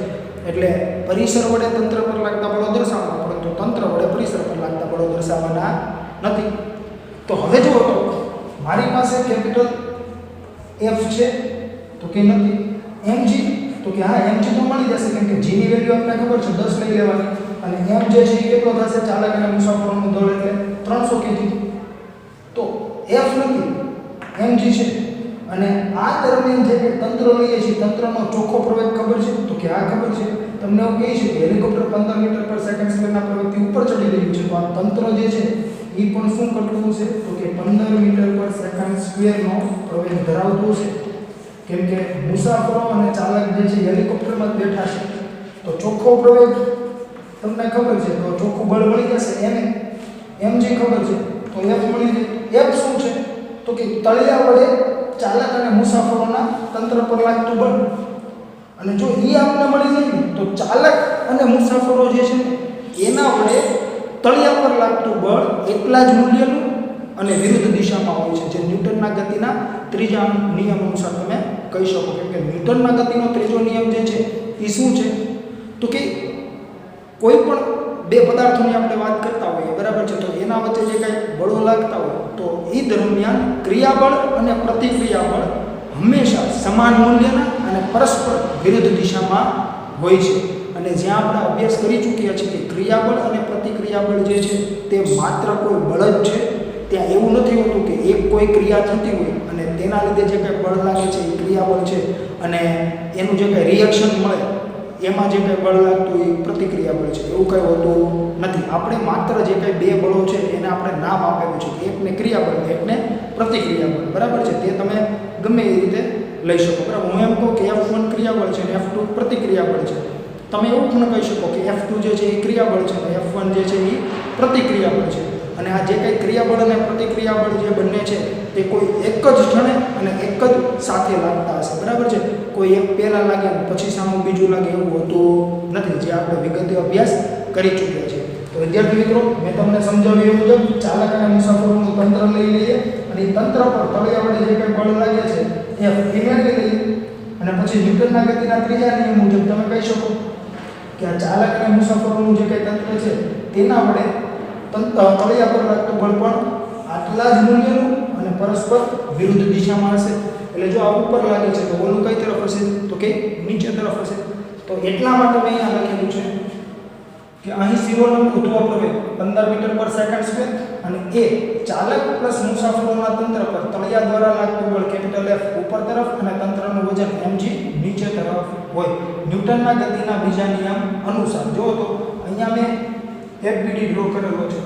એટલે પરિસર વડે તંત્ર પર લાગતા બળો દર્શાવવાના, પરંતુ તંત્ર વડે પરિસર પર લાગતા બળો દર્શાવવાના નથી. તો હવે જુઓ તો મારી પાસે કેપિટલ F છે તો કે નથી. mg તો કે હા mg તો મળી જશે, કેમ કે g ની વેલ્યુ આપણને ખબર છે 10 લઈ લેવાની, અને m જે છે એ કેટલો થશે ચાલક અને મુસાફરોનું દળ એટલે 300 kg. તો F નથી, mg છે. અને આ દરમિયાન જે તંત્ર લઈએ છીએ તંત્રનો ચોખ્ખો પ્રવેગ ખબર છે તો કે આ ખબર છે. તમને એવું કહે છે કે હેલિકોપ્ટર 15 મીટર પર સેકન્ડ સ્પીડના પ્રવેગથી ઉપર ચડી રહ્યું છે, તો આ તંત્ર જે છે એ પણ શું કરતું છે તો કે 15 મીટર પર સેકન્ડ સ્ક્વેરનો પ્રવેગ ધરાવતું છે. કેમ કે મુસાફરો અને ચાલક જે છે હેલિકોપ્ટરમાં જ બેઠા છે, તો ચોખ્ખો પ્રવેગ તમને ખબર છે તો ચોખ્ખું બળ મળી જશે. એને mg ખબર છે તો F મળી જાય. F શું છે તો કે તળિયા વડે ચાલક અને મુસાફરોના તંત્ર પર લાગતું બળ. અને જો એ આપણને મળી જાય તો ચાલક અને મુસાફરો જે છે એના વડે તળિયા પર લાગતું બળ એટલા જ મૂલ્યનું અને વિરુદ્ધ દિશામાં હોય છે, જે ન્યૂટનના ગતિના ત્રીજા નિયમ અનુસાર તમે કહી શકો. કેમ કે ન્યૂટનના ગતિનો ત્રીજો નિયમ જે છે એ શું છે તો કે કોઈ પણ બે પદાર્થોની આપણે વાત કરતા હોઈએ, બરાબર છે, તો એના વચ્ચે જે કાંઈ બળો લાગતા હોય તો એ દરમિયાન ક્રિયાબળ અને પ્રતિક્રિયાબળ હંમેશા સમાન મૂલ્યના અને પરસ્પર વિરુદ્ધ દિશામાં હોય છે. અને જ્યાં આપણે અભ્યાસ કરી ચૂક્યા છીએ કે ક્રિયાબળ અને પ્રતિક્રિયાબળ જે છે તે માત્ર કોઈ બળ જ છે. ત્યાં એવું નથી હોતું કે એક કોઈ ક્રિયા થતી હોય અને તેના લીધે જે કંઈ બળ લાગે છે એ ક્રિયાબળ છે અને એનું જે કંઈ રિએક્શન મળે એમાં જે કંઈ બળ લાગતું એ પ્રતિક્રિયાબળ છે. એવું કંઈ હોતું નથી. આપણે માત્ર જે કંઈ બે બળો છે એને આપણે નામ આપેલું છે, એકને ક્રિયાબળ એકને પ્રતિક્રિયાબળ, બરાબર છે. તે તમે ગમે એ રીતે લઈ શકો, બરાબર. હું એમ કહું કે F1 ક્રિયાબળ છે અને F2 પ્રતિક્રિયાબળ છે. તમે એવું પણ કહી શકો કે F2 જે છે એ ક્રિયાબળ છે અને F1 જે છે એ પ્રતિક્રિયાબળ છે. અને આ જે કંઈ ક્રિયાબળ અને પ્રતિક્રિયાબળ જે બંને છે તે કોઈ એક જ ક્ષણે અને એક જ સાથે લાગતા હશે, બરાબર છે. કોઈ એક પહેલાં લાગે પછી સામું બીજું લાગે એવું હોતું નથી, જે આપણે વિગતે અભ્યાસ કરી ચૂક્યા છે. તો વિદ્યાર્થી મિત્રો, મેં તમને સમજાવ્યું એ મુજબ ચાલક અને મુસાફરોનું તંત્ર લઈ લઈએ અને એ તંત્ર પર તળિયા વડે જે કંઈ બળ લાગે છે એ મેળવી લઈએ અને પછી ન્યૂટનના ગતિના ત્રીજા નિયમ મુજબ તમે કહી શકો કે આ ચાલક અને મુસાફરોનું જે કંઈ તંત્ર છે તેના વડે તળિયા પર લાગતું બળ પણ આટલા જ મૂલ્યનું અને પરસ્પર વિરુદ્ધ દિશામાં હશે. એટલે જો આ ઉપર લાગે છે તો ઓલું કઈ તરફ હશે તો કે નીચે તરફ હશે. તો એટલા માટે મેં અહીંયા લખેલું છે કે અહીં સીઓનું ઉદ્ભવ પ્રવેગ 15 મીટર પર સેકન્ડ સ્ક્વેર અને એ ચાલક પ્લસ મુસાફરોના તંત્ર પર તળિયા દ્વારા લાગતું બળ કેપિટલ F ઉપર તરફ અને તંત્રનું વજન mg નીચે તરફ હોય ન્યૂટનના ગતિના બીજા નિયમ અનુસાર. જો તો અહીંયા મેં FBD ડ્રો કરેલો છે,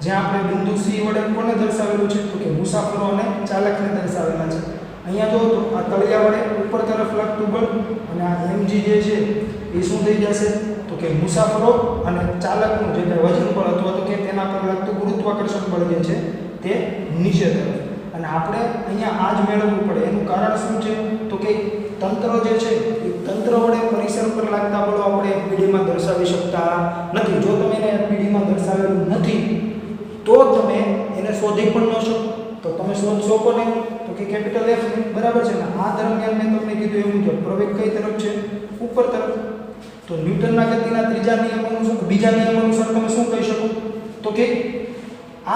જ્યાં આપણે બિંદુ C વડે કોને દર્શાવેલું છે તો કે મુસાફરો અને ચાલકને દર્શાવેલા છે. અહીંયા જો તો આ તળિયા વડે ઉપર તરફ લાગતું બળ અને આ mg જે છે એ શું થઈ જશે તો કે મુસાફરો અને ચાલકનું જે વજન બળ અથવા તો કે તેના પર લાગતું ગુરુત્વાકર્ષણ બળ જે છે તે નીચે તરફ. અને આપણે અહીંયા આ જ મેળવવું પડે. એનું કારણ શું છે તો કે તંત્ર જે છે એ તંત્ર વડે પરિસર પર લાગતા બળો આપણે FBDમાં દર્શાવી શકતા નથી. જો તમે એને FBDમાં દર્શાવેલું નથી તો તમે એને શોધી પણ ન શકો. તો તમે શોધશો કોને તો કે કેપિટલ F, બરાબર છે ને. આ દરમિયાન મેં તમને કીધું એ મુજબ પ્રવેગ કઈ તરફ છે ઉપર તરફ. તો ન્યૂટનના ગતિના બીજા નિયમ અનુસાર તમે શું કહી શકો તો કે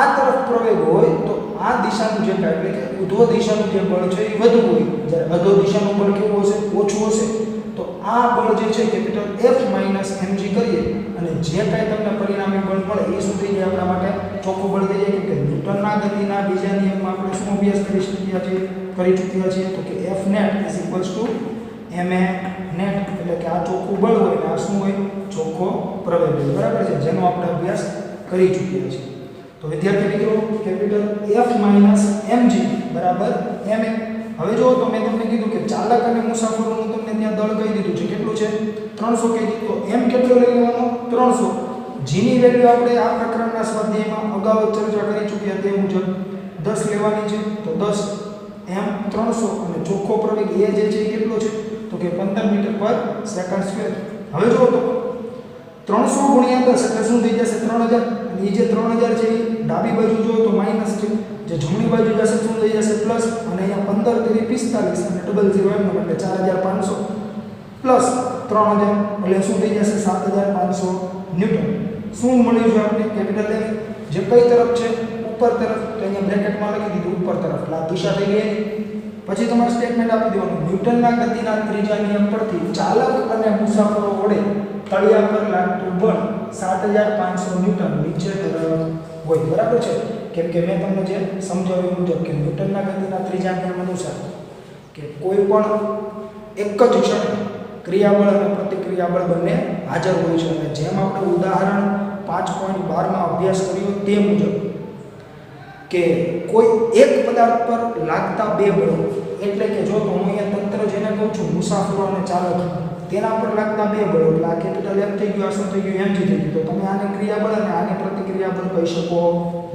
આ તરફ પ્રવેગ હોય તો આ દિશાનું જે એટલે કે ઉધ્વ દિશાનું જે બળ છે એ વધુ હોય, જ્યારે અધો દિશાનું બળ કેવું હશે ઓછું હશે. તો આ બળ જે છે કેપિટલ F માઇનસ mg કરીએ અને જે કાંઈ તમને પરિણામી બળ મળે એ શું થઈ જાય આપણા માટે ચોખ્ખું બળ થઈ જાય. કે ન્યૂટનના ગતિના બીજા નિયમમાં આપણે શું અભ્યાસ કરી ચૂક્યા છીએ તો કે F net ma net, એટલે કે આ ચોખ્ખું બળ હોય ને આ શું હોય ચોખ્ખો પ્રવેગ હોય, બરાબર છે, જેનો આપણે અભ્યાસ કરી ચૂક્યા છીએ. તો વિદ્યાર્થી મિત્રો, કેપિટલ F માઇનસ mg બરાબર ma. હવે જો તો મેં તમને કીધું કે ચાલક અને મુસાફરોનું તમને ત્યાં દળ કહી દીધું છે કેટલું છે 300 kg. તો m કેટલો લઈ લેવાનો 300. g ની વેલ્યુ આપણે આ પ્રકરણના સ્વાધ્યાયમાં અગાઉ ચર્ચા કરી ચૂક્યા તે મુજબ 10 લેવાની છે. તો 10 m 300 અને ચોખ્ખો પ્રવેગ a જે છે એ કેટલો છે તો કે 15 મીટર પર સેકન્ડ સ્ક્વેર. હવે જો તો 300 ગુણ્યા 10 એટલે શું થઈ જશે 3000. અને એ જે 3000 છે એ ડાબી બાજુ જો તો માઈનસ છે, જે જમણી બાજુ જશે શું થઈ જશે પ્લસ. અને અહીંયા 15 તેરી 45 અને ડબલ 0 એમનો એટલે 4500 પ્લસ 3000 એટલે શું થઈ જશે 7500 ન્યૂટન. શું મળ્યું છે આપણે કેપિટલ F જે કઈ તરફ છે ઉપર તરફ. તો અહીંયા બ્રેકેટમાં લખી દીધું ઉપર તરફ, એટલે આ દિશા થઈ ગઈ. પછી તમારે સ્ટેટમેન્ટ આપી દેવાનું ન્યૂટનના ગતિના ત્રીજા નિયમ પરથી ચાલક અને મુસાફરો વડે તળિયા પર લાગતું બળ 7500 ન્યૂટન નીચે તરફ હોય, બરાબર છે. કેમ કે મેં તમને જે સમજાવ્યું મુજબ કે ન્યૂટનના ગતિના ત્રીજા નિયમ અનુસાર કે કોઈ પણ એક જ ક્ષણે ક્રિયાબળ અને પ્રતિક્રિયાબળ બંને હાજર હોય છે. અને જેમ આપણે ઉદાહરણ 5.12માં અભ્યાસ કર્યો તે મુજબ કે કોઈ એક પદાર્થ પર લાગતા બે બળો, એટલે કે જો તો હું અહીંયા તંત્ર જેને કહું છું મુસાફરો અને ચાલક, તેના પર લાગતા બે બળો, એટલે આ કેપિટલ F થઈ ગયું, આ શું થઈ ગયું mg થઈ ગયું. તો તમે આને ક્રિયાબળ અને આને પ્રતિક્રિયાબળ કહી શકો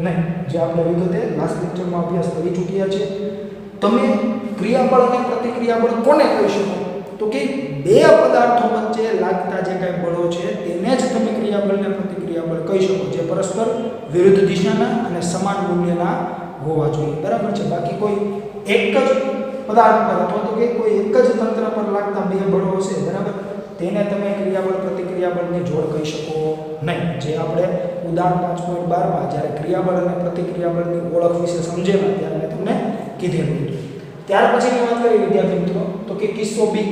નહીં, જે આપણે વિગતે લાસ્ટ લેક્ચરમાં અભ્યાસ કરી ચૂક્યા છે. તમે ક્રિયાબળ અને પ્રતિક્રિયાબળ કોને કહી શકો તો કે બે પદાર્થો વચ્ચે લાગતા જે કાંઈ બળો છે તેને જ તમે ક્રિયાબળ અને પ્રતિક્રિયાબળ કહી શકો, જે પરસ્પર વિરુદ્ધ દિશાના અને સમાન મૂલ્યના હોવા જોઈએ, બરાબર છે. બાકી કોઈ એક જ પદાર્થ પર અથવા તો કે કોઈ એક જ તંત્ર પર લાગતા બે બળો હશે, બરાબર, તેને તમે ક્રિયાબળ પ્રતિક્રિયાબળની જોડ કહી શકો નહીં. જે આપણે ઉદાહરણ 5.12 માં જ્યારે ક્રિયાબળ અને પ્રતિક્રિયાબળની ઓળખ વિશે સમજેલા ત્યારે મેં તમને કીધેલું હતું. ત્યાર પછીની વાત કરીએ વિદ્યાર્થી મિત્રો તો કે કિસ્સો બી.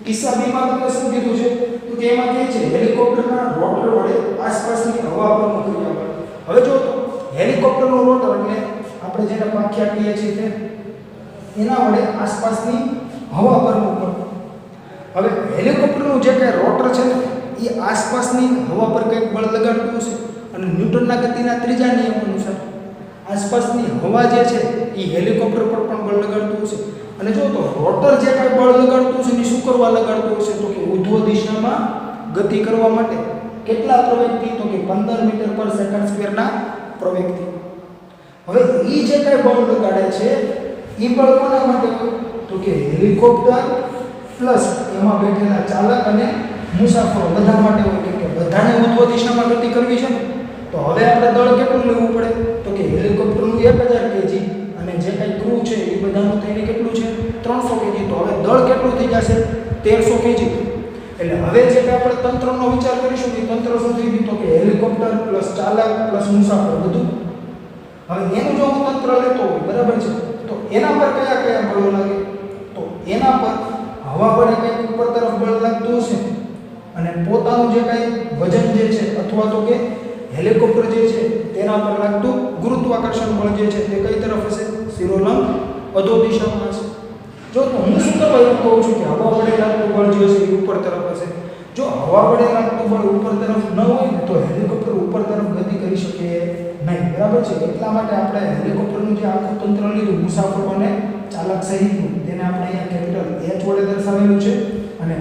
કિસ્સા બી માં તમને શું કીધું છે તો કે એમાં કહે છે હેલિકોપ્ટરના રોટર વડે આસપાસની હવા પરનું ક્રિયાબળ. હવે જો તો હેલિકોપ્ટરનું રોટર એટલે આપણે જેને પાંખિયા કહીએ છીએ તે એના વડે આસપાસની હવા પરનું બળ. હવે હેલિકોપ્ટરનું જે કંઈ રોટર છે ને એ આસપાસની હવા પર કંઈક બળ લગાડતું હશે અને ન્યૂટનના ગતિના ત્રીજા નિયમ અનુસાર આસપાસની હવા જે છે એ હેલિકોપ્ટર પર પણ બળ લગાડતું હશે. અને જો તો રોટર જે કાંઈ બળ લગાડતું હશે એ શું કરવા લગાડતું હશે તો કે ઉધ્વ દિશામાં ગતિ કરવા માટે. કેટલા પ્રવેગથી તો કે 15 મીટર પર સેકન્ડ સ્ક્વેરના પ્રવેગથી. હવે એ જે કાંઈ બળ લગાડે છે એ બળ કોના માટે હોય તો કે હેલિકોપ્ટર પ્લસ એમાં બેઠેલા ચાલક અને મુસાફરો બધા માટે હોય. કે બધાને ઉધ્વ દિશામાં ગતિ કરવી છે ને તો હવે આપણે દળ કેટલું લેવું પડે તો કે હેલિકોપ્ટરનું 1000 કેજી અને જે કંઈ ક્રૂ છે એ બધાનું થઈને કેટલું છે 300 કેજી. તો હવે દળ કેટલું થઈ જશે 1300 કેજી. એટલે હવે જે કે આપણે તંત્રનો વિચાર કરીશું કે તંત્ર શું થઈ ગયું તો કે હેલિકોપ્ટર પ્લસ ચાલક પ્લસ મુસાફર બધું. હવે એનું જો હું તંત્ર લેતો હોય બરાબર છે તો એના પર કયા કયા બળો લાગે તો એના પર હવા વડે કંઈક ઉપર તરફ બળ લાગતું હશે અને પોતાનું જે કંઈ વજન જે છે અથવા તો કે હેલિકોપ્ટર જે છે તેના પર લાગતું ગુરુત્વાકર્ષણ બળ જે છે તે કઈ તરફ હશે શિરોલંબ અધો દિશામાં હશે. જો તો હું શું કરવા એવું કહું છું કે હવા વડે લાગતું બળ જે હશે એ ઉપર તરફ હશે. જો હવા વડે લાગતું બળ ઉપર તરફ ન હોય ને તો હેલિકોપ્ટર ઉપર તરફ ગતિ કરી શકે નહીં. બરાબર છે. એટલા માટે આપણે હેલિકોપ્ટરનું જે આખું તંત્ર લીધું મુસાફરો અને ચાલક સહિતનું તેને આપણે અહીંયા કેપિટલ H વડે દર્શાવેલું છે અને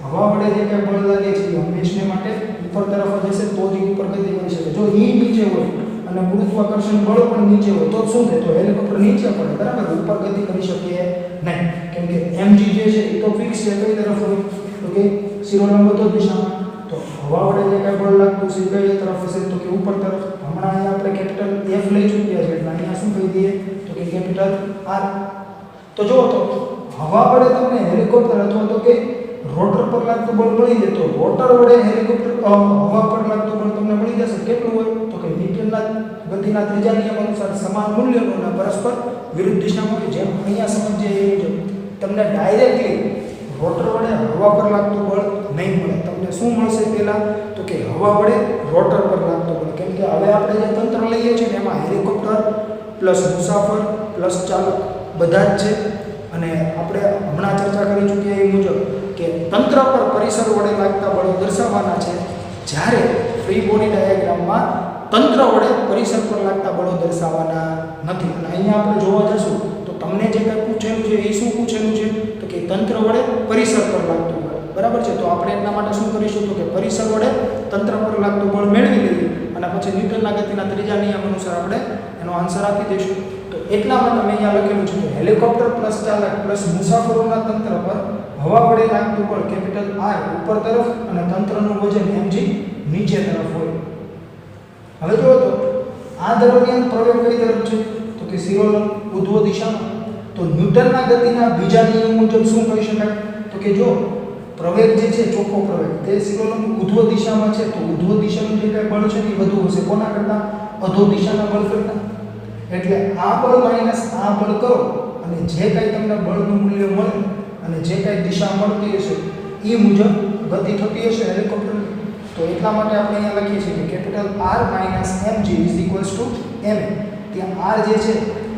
હવા વડે જે કંઈ બળ લાગે છે એ હંમેશને માટે ઉપર તરફ જ હશે તો જ ઉપર ગતિ કરી શકે. જો એ નીચે હોય અને ગુરુત્વાકર્ષણ બળ પણ નીચે હોય તો શું થાય તો હેલિકોપ્ટર નીચે પડે બરાબર ઉપર ગતિ કરી શકે નહીં. કેમ કે mg જે છે એ તો ફિક્સ છે કઈ તરફ હોય તો કે શિરોલંબ અધો દિશામાં. તો હવા વડે જે કંઈ બળ લાગતું છે કઈ તરફ હશે તો કે ઉપર તરફ. હમણાં અહીંયા આપણે કેપિટલ F લઈ ચૂક્યા છે એટલે અહીંયા શું કહી દઈએ તો કે કેપિટલ R. તો જો તો હવા વડે તમને હેલિકોપ્ટર અથવા તો કે રોટર પર લાગતું બળ મળી જાય તો રોટર વડે હેલિકોપ્ટર હવા પર લાગતું બળ તમને મળી જશે. કેટલું હોય તો કે ન્યૂટનના ગતિના ત્રીજા નિયમ અનુસાર સમાન મૂલ્યનું અને પરસ્પર વિરુદ્ધ દિશામાં હોય. જેમ અહીંયા સમજીએ એ મુજબ તમને ડાયરેક્ટલી રોટર વડે હવા પર લાગતું બળ નહીં મળે. તમને શું મળશે પહેલા તો કે હવા વડે રોટર પર લાગતું બળ. કેમ કે હવે આપણે જે તંત્ર લઈએ છીએ એમાં હેલિકોપ્ટર પ્લસ મુસાફર પ્લસ ચાલક બધા જ છે અને આપણે હમણાં ચર્ચા કરી ચૂક્યા એ મુજબ કે તંત્ર પર પરિસર વડે લાગતા બળો દર્શાવવાના છે જ્યારે ફ્રી બોડી ડાયાગ્રામમાં તંત્ર વડે પરિસર પર લાગતા બળો દર્શાવવાના નથી. અને અહીંયા આપણે જોવા જશું તો તમને જે કંઈ પૂછેલું છે એ શું પૂછેલું છે તો કે તંત્ર વડે પરિસર પર લાગતું બળ. બરાબર છે. તો આપણે એટલા માટે શું કરીશું તો કે પરિસર વડે તંત્ર પર લાગતું બળ મેળવી લઈએ અને પછી ન્યૂટનના ગતિના ત્રીજા નિયમ અનુસાર આપણે એનો આન્સર આપી દઈશું. તો એટલા માટે મેં અહીંયા લખેલું છે કે હેલિકોપ્ટર પ્લસ ચાલક પ્લસ મુસાફરોના તંત્ર પર હવા વડે લાગતું બળ કેપિટલ R ઉપર તરફ અને તંત્રનું વજન mg નીચે તરફ હોય. હવે જો તો આ દરમિયાન પ્રવેગ કઈ તરફ છે તો કે શિરોલંબ ઉધ્વ દિશામાં. તો ન્યૂટનના ગતિના બીજા નિયમ મુજબ શું કહી શકાય તો કે જો પ્રવેગ જે છે ચોખ્ખો પ્રવેગ તે શિરોલંબ ઉધ્વ દિશામાં છે તો ઉધ્વ દિશાનું જે કંઈ બળ છે એ વધુ હશે કોના કરતાં અધો દિશાના બળ કરતાં. એટલે આ બળ માઈનસ આ બળ કરો અને જે કંઈ તમને બળનું મૂલ્ય મળે અને જે કંઈ દિશા મળતી હશે એ મુજબ ગતિ થતી હશે હેલિકોપ્ટરની. તો એટલા માટે આપણે અહીંયા લખીએ છીએ કે capital R minus mg is equals to ma. ત્યાં R જે છે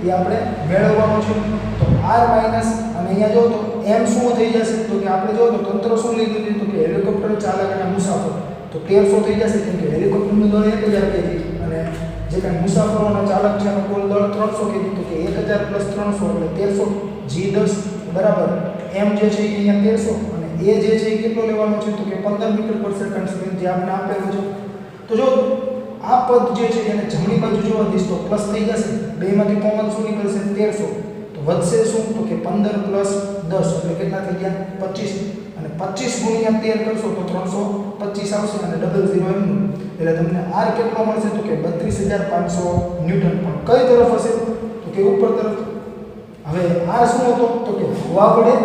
એ આપણે મેળવવાનું છે. તો R માઇનસ અને અહીંયા જો તો m શું થઈ જશે તો કે આપણે જો તો તંત્ર શું લીધું છે તો કે હેલિકોપ્ટર ચાલક અને મુસાફર તો 1300 થઈ જશે કેમ કે હેલિકોપ્ટરનું દળ 1000 કેજી અને જે કાંઈ મુસાફરો અને ચાલક છે એનો કુલ દળ 300 કેજી તો કે 1000 પ્લસ 300 એટલે 1300 G10 બરાબર m જે છે એ અહીંયા 1300 અને a જે છે એ કેટલો લેવાનો છે તો કે 15 મીટર પર સેકન્ડ સ્ક્વેર જે આપણે આપેલું છે. તો જો આ પદ જે છે એને જમણી બાજુ જોવા દઈશ તો પ્લસ થઈ જશે બેમાંથી કોમન શું નીકળશે 1300 તો વધશે શું તો કે 15 પ્લસ 10 એટલે કેટલા થઈ ગયા 25 અને 25 ગુણ્યા 13 કરશો તો 325 આવશે અને ડબલ 0 એમનું એટલે તમને R કેટલો મળશે તો કે 32500 ન્યૂટન. પણ કઈ તરફ હશે તો કે ઉપર તરફ. હવે R શું હતો તો કે હવા વડે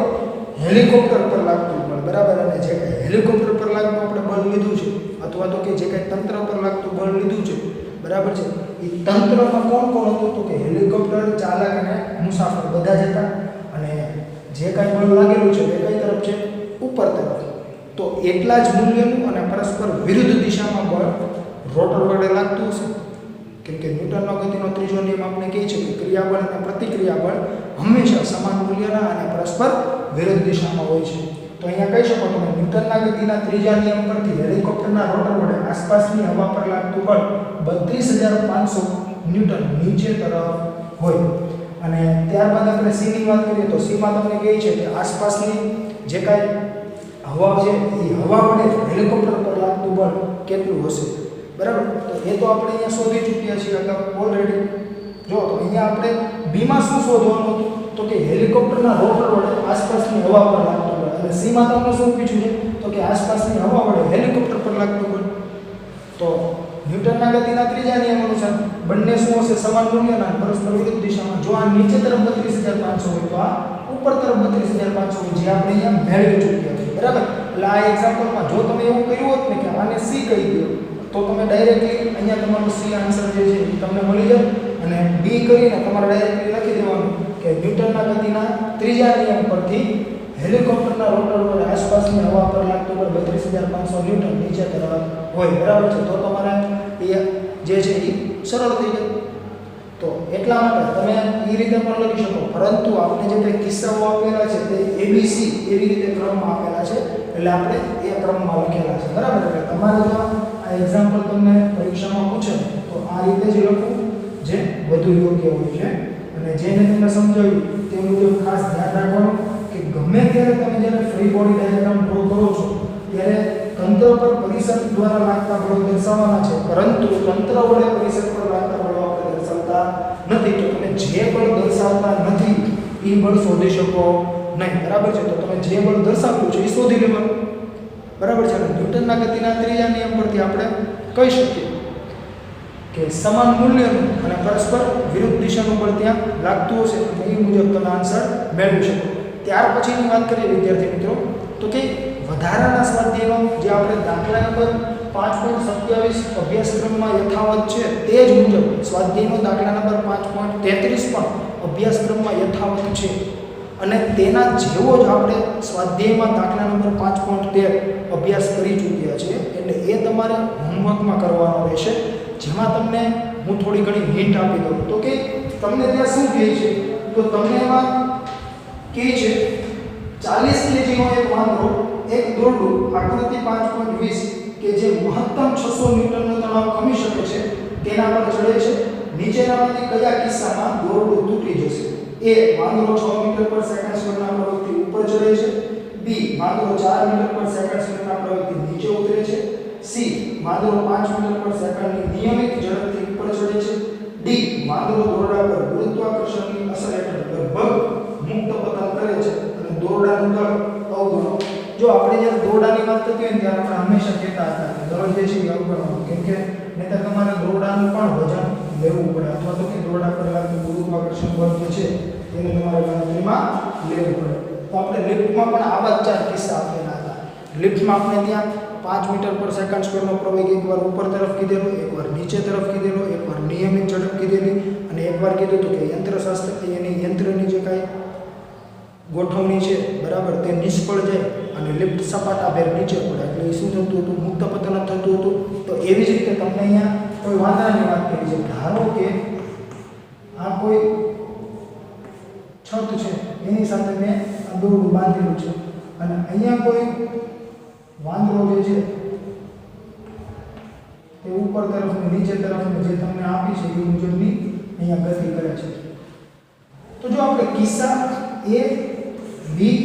હેલિકોપ્ટર પર લાગતું બળ, બરાબર. અને જે કંઈ હેલિકોપ્ટર પર લાગતું આપણે બળ લીધું છે, અથવા તો કે જે કંઈ તંત્ર પર લાગતું બળ લીધું છે, બરાબર છે, એ તંત્રમાં કોણ કોણ હતું? તો કે હેલિકોપ્ટર ચાલક અને મુસાફર બધા જ હતા. અને જે કાંઈ બળ લાગેલું છે તે કઈ તરફ છે? ઉપર તરફ. તો એટલા જ મૂલ્યનું અને પરસ્પર વિરુદ્ધ દિશામાં બળ રોટર વડે લાગતું હશે. કેમ કે ન્યૂટનનો ગતિનો ત્રીજો નિયમ આપણે કહે છે કે ક્રિયાબળ અને પ્રતિક્રિયાબળ હંમેશા સમાન મૂલ્યના અને પરસ્પર વિરુદ્ધ દિશામાં હોય છે. તો અહીંયા કહી શકો તમે ન્યૂટનના ગતિના ત્રીજા નિયમ પરથી હેલિકોપ્ટરના રોટર વડે આસપાસની હવા પર લાગતું બળ 32500 ન્યૂટન નીચે તરફ હોય. અને ત્યારબાદ આપણે સી ની વાત કરીએ તો સી માં તમને કહે છે કે આસપાસની જે કાંઈ હવા છે એ હવા વડે હેલિકોપ્ટર પર લાગતું બળ કેટલું હશે, બરાબર. તો એ તો આપણે અહીંયા શોધી ચૂક્યા છીએ અગાઉ ઓલરેડી. જો તો અહીંયા આપણે બીમાં શું શોધવાનું હતું? તો કે હેલિકોપ્ટરના રોટર વડે આસપાસની હવા પર લાગતું બળ. અને સીમાં તમને શું પૂછ્યું છે? તો કે આસપાસની હવા વડે હેલિકોપ્ટર પર લાગતું બળ. તો ન્યૂટનના ગતિના ત્રીજા નિયમ અનુસાર બંને શું હશે? સમાન મૂલ્યના પરસ્પર વિરુદ્ધ દિશામાં. જો આ નીચે તરફ 32500 હોય તો આ ઉપર તરફ 32500 હોય, જે આપણે અહીંયા મેળવી ચૂક્યા છીએ, બરાબર. એટલે આ એક્ઝામ્પલમાં જો તમે એવું કર્યું હોત ને કે આને સી કહી દો, તો તમે ડાયરેક્ટલી અહીંયા તમારો સી આન્સર જે છે એ તમને મળી જાય. અને બી કરીને તમારે ડાયરેક્ટલી લખી દેવાનું કે ન્યૂટનના ગતિના ત્રીજા નિયમ પરથી હેલિકોપ્ટરના રોટર વડે આસપાસની હવા પર લાગતું બળ 32500 ન્યૂટન નીચે તરફ હોય, બરાબર છે. તો તમારે એ જે છે એ સરળ થઈ જાય. તો એટલા માટે તમે એ રીતે પણ લખી શકો. પરંતુ આપણે જે કંઈ કિસ્સાઓ આપેલા છે તે એબીસી એવી રીતે ક્રમમાં આપેલા છે, એટલે આપણે એ ક્રમમાં લખેલા છે, બરાબર. એટલે તમારે જો આ એક્ઝામ્પલ તમને પરીક્ષામાં પૂછે તો આ રીતે જ લખવું જે વધુ યોગ્ય હોય છે. અને જેને તમને સમજાવ્યું તે મુજબ ખાસ ધ્યાન રાખવાનું કે ગમે ત્યારે તમે જ્યારે ફ્રી બોડી ડાયાગ્રામ ડ્રો કરો છો ત્યારે તંત્ર પર પરિસર દ્વારા લાગતા બળો દર્શાવવાના છે, પરંતુ તંત્ર વડે પરિસર પર લાગતા બળો આપણે દર્શાવતા નથી. તો તમે જે બળ દર્શાવતા નથી એ બળ શોધી શકો નહીં, બરાબર છે. તો તમે જે બળ દર્શાવ્યું છે એ શોધી લેવાનું, બરાબર છે. ન્યૂટનના ગતિના ત્રીજા નિયમ પરથી આપણે કહી શકીએ કે સમાન મૂલ્યનું અને પરસ્પર વિરુદ્ધ દિશાનું બળ ત્યાં લાગતું હશે, અને એ મુજબ તમે આન્સર મેળવી શકો. ત્યાર પછીની વાત કરીએ વિદ્યાર્થી મિત્રો, તો કે વધારાના સ્વાધ્યાયનો જે આપણે દાખલા નંબર 5.27 અભ્યાસક્રમમાં યથાવત છે તે જ મુજબ સ્વાધ્યાયનો દાખલા નંબર 5.33 પણ અભ્યાસક્રમમાં યથાવત છે. અને તેના જેવો જ આપણે સ્વાધ્યાયમાં દાખલા નંબર 5.13 અભ્યાસ કરી ચૂક્યા છે. એટલે એ તમારે હોમવર્કમાં કરવાનો રહેશે, જેમાં તમને હું થોડી ઘણી હિન્ટ આપી દઉં. તો કે તમને ત્યાં શું કહે છે? તો તમને એમાં કહે છે 40 kg નો એક વાંદરો એક દોરડું આકૃતિ 5.20 કે જે મહત્તમ 600 ન્યૂટનનો તણાવ ખમી શકે છે તેના પર ચડે છે. નીચેનામાંથી કયા કિસ્સામાં દોરડું તૂટી જશે? એ વાંદરો 6 મીટર પર સેકન્ડ સ્પીડના પ્રવેગથી ઉપર ચડે છે. બી વાંદરો 4 મીટર પર સેકન્ડ સ્પીડના પ્રવેગથી નીચે ઉતરે છે. સી વાંદરો 5 મીટર પર સેકન્ડની નિયમિત ઝડપથી ઉપર ચડે છે. ડી વાંદરો દોરડા પર ગુરુત્વાકર્ષણની અસર હેઠળ લગભગ મુક્ત પતન કરે છે અને દોરડાનું દળ અવગણો. જો આપણે જ્યારે દોરડાની વાત કરતી હોય ત્યારે આપણે હંમેશા કહેતા હતા કે દળ જે છે એ અવગણવાનું, કેમ કે નહીંતર તમારે દોરડાનું પણ વજન લેવું પડે, અથવા તો કે દોરડા પર લાગતું ગુરુત્વાકર્ષણ બળ જે છે તેને તમારે ગણતરીમાં લેવું પડે. તો આપણે લિફ્ટમાં પણ આવા જ 4 કિસ્સા આપેલા હતા. લિફ્ટમાં આપણે ત્યાં 5 મીટર પર સેકન્ડ સ્ક્વેરનો પ્રવેગ એકવાર ઉપર તરફ કીધેલો, એકવાર નીચે તરફ કીધેલો, એકવાર નિયમિત ઝડપ કીધેલી, અને એકવાર કીધું હતું કે યંત્રશાસ્ત્ર એની યંત્રની જે કાંઈ ગોઠવણી છે, બરાબર, તે નિષ્ફળ જાય અને લિફ્ટ સપાટાભેર નીચે પડે એટલે એ શું થતું હતું? મુક્ત પતન થતું હતું. તો એવી જ રીતે તમને અહીંયા કોઈ વાંદરાની વાત કરી છે. ધારો કે આ કોઈ છત છે, એની સાથે મેં આ દોરડું બાંધેલું છે, અને અહીંયા કોઈ વાંદરો જે છે તે ઉપર તરફ ને નીચે તરફ જે તમને આપી છે એ મુજબની અહીંયા ગતિ કરે છે. તો જો આપણે કિસ્સા એ બી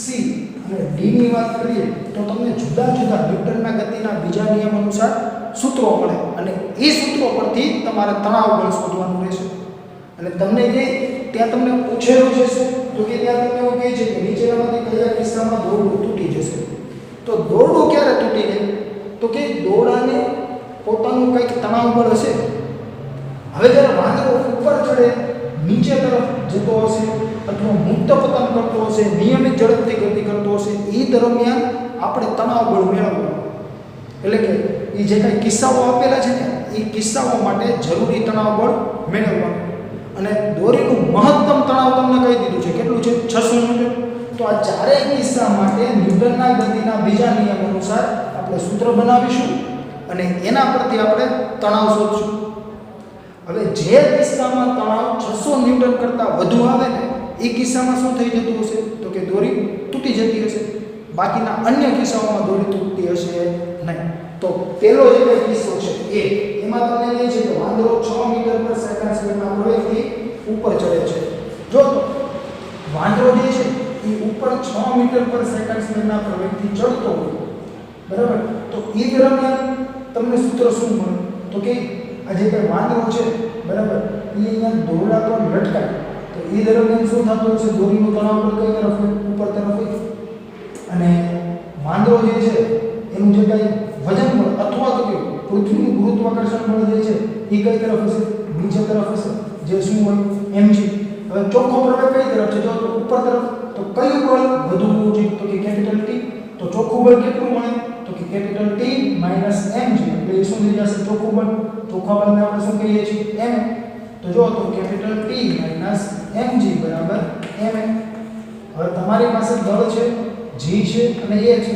સી અને ડી ની વાત કરીએ તો તમને જુદા જુદા ન્યૂટનના ગતિના બીજા નિયમ અનુસાર સૂત્રો મળે, અને એ સૂત્રો પરથી તમારે તણાવ બળ શોધવાનું રહેશે. અને તમને જે ત્યાં તમને પૂછેલું છે શું? તો કે ત્યાં તમને એવું કહે છે કે નીચેનામાંથી કયા કિસ્સામાં દોરડું તૂટી જશે. તો દોરડું ક્યારે તૂટી જાય? તો કે દોરડાને પોતાનું કંઈક તણાવ બળ હશે. હવે જ્યારે વાંદરો ઉપર ચડે નીચે તરફ જતો હશે અથવા મુક્ત પતન કરતો હશે, નિયમિત ઝડપથી ગતિ કરતો હશે, એ દરમિયાન આપણે તણાવ બળ મેળવવાનું. એટલે કે એ જે કાંઈ કિસ્સાઓ આપેલા છે ને એ કિસ્સાઓ માટે જરૂરી તણાવ બળ મેળવવાનું. અને દોરીનું મહત્તમ તણાવ તમને કહી દીધું છે, કેટલું છે? 600 ન્યૂટન. તો આ ચારેય કિસ્સા માટે ન્યૂટનના ગતિના બીજા નિયમ અનુસાર આપણે સૂત્ર બનાવીશું અને એના પરથી આપણે તણાવ શોધશું. હવે જે કિસ્સામાં તણાવ 600 ન્યૂટન કરતાં વધુ આવે ને એ કિસ્સામાં શું થઈ જતું હશે? તો કે દોરી તૂટી જતી હશે. બાકીના અન્ય કિસ્સાઓમાં દોરી તૂટતી હશે નહીં. તો પહેલો જે કિસ્સો છે એમાં તમને કહે છે કે વાંદરો 6 મીટર પર સેકન્ડ સ્પીડના પ્રવેગથી ઉપર ચડે છે. જો વાંદરો જે છે એ ઉપર 6 મીટર પર સેકન્ડ સ્પીડના પ્રવેગથી ચડતો હોય, બરાબર, તો એ દરમિયાન તમને સૂત્ર શું મળે? તો કે આ જે કંઈ વાંદરો છે, બરાબર, એ અહીંયા દોરડા પર લટકાય તો એ દરમિયાન શું થતું હશે? દોરીનું તણાવ બળ કઈ તરફ હોય? ઉપર તરફ હોય. અને વાંદરો જે છે એનું જે કાંઈ વજન બળ અથવા તો કે પૃથ્વીનું ગુરુત્વાકર્ષણ બળ જે છે એ કઈ તરફ હશે? નીચે તરફ હશે, જે શું હોય? mg. હવે ચોખ્ખો પ્રવેગ કઈ તરફ છે? જો ઉપર તરફ. તો કયું બળ વધુ હોવું જોઈએ? તો કે કેપિટલ T. તો ચોખ્ખું બળ કેટલું મળે? તો કે કેપિટલ T માઈનસ mg. એટલે એ શું થઈ જશે? ચોખ્ખું બળ. ચોખ્ખા બળને આપણે શું કહીએ છીએ? m. તો જો તો કેપિટલ T માઈનસ mg બરાબર m. હવે તમારી પાસે દળ છે, g છે અને a છે.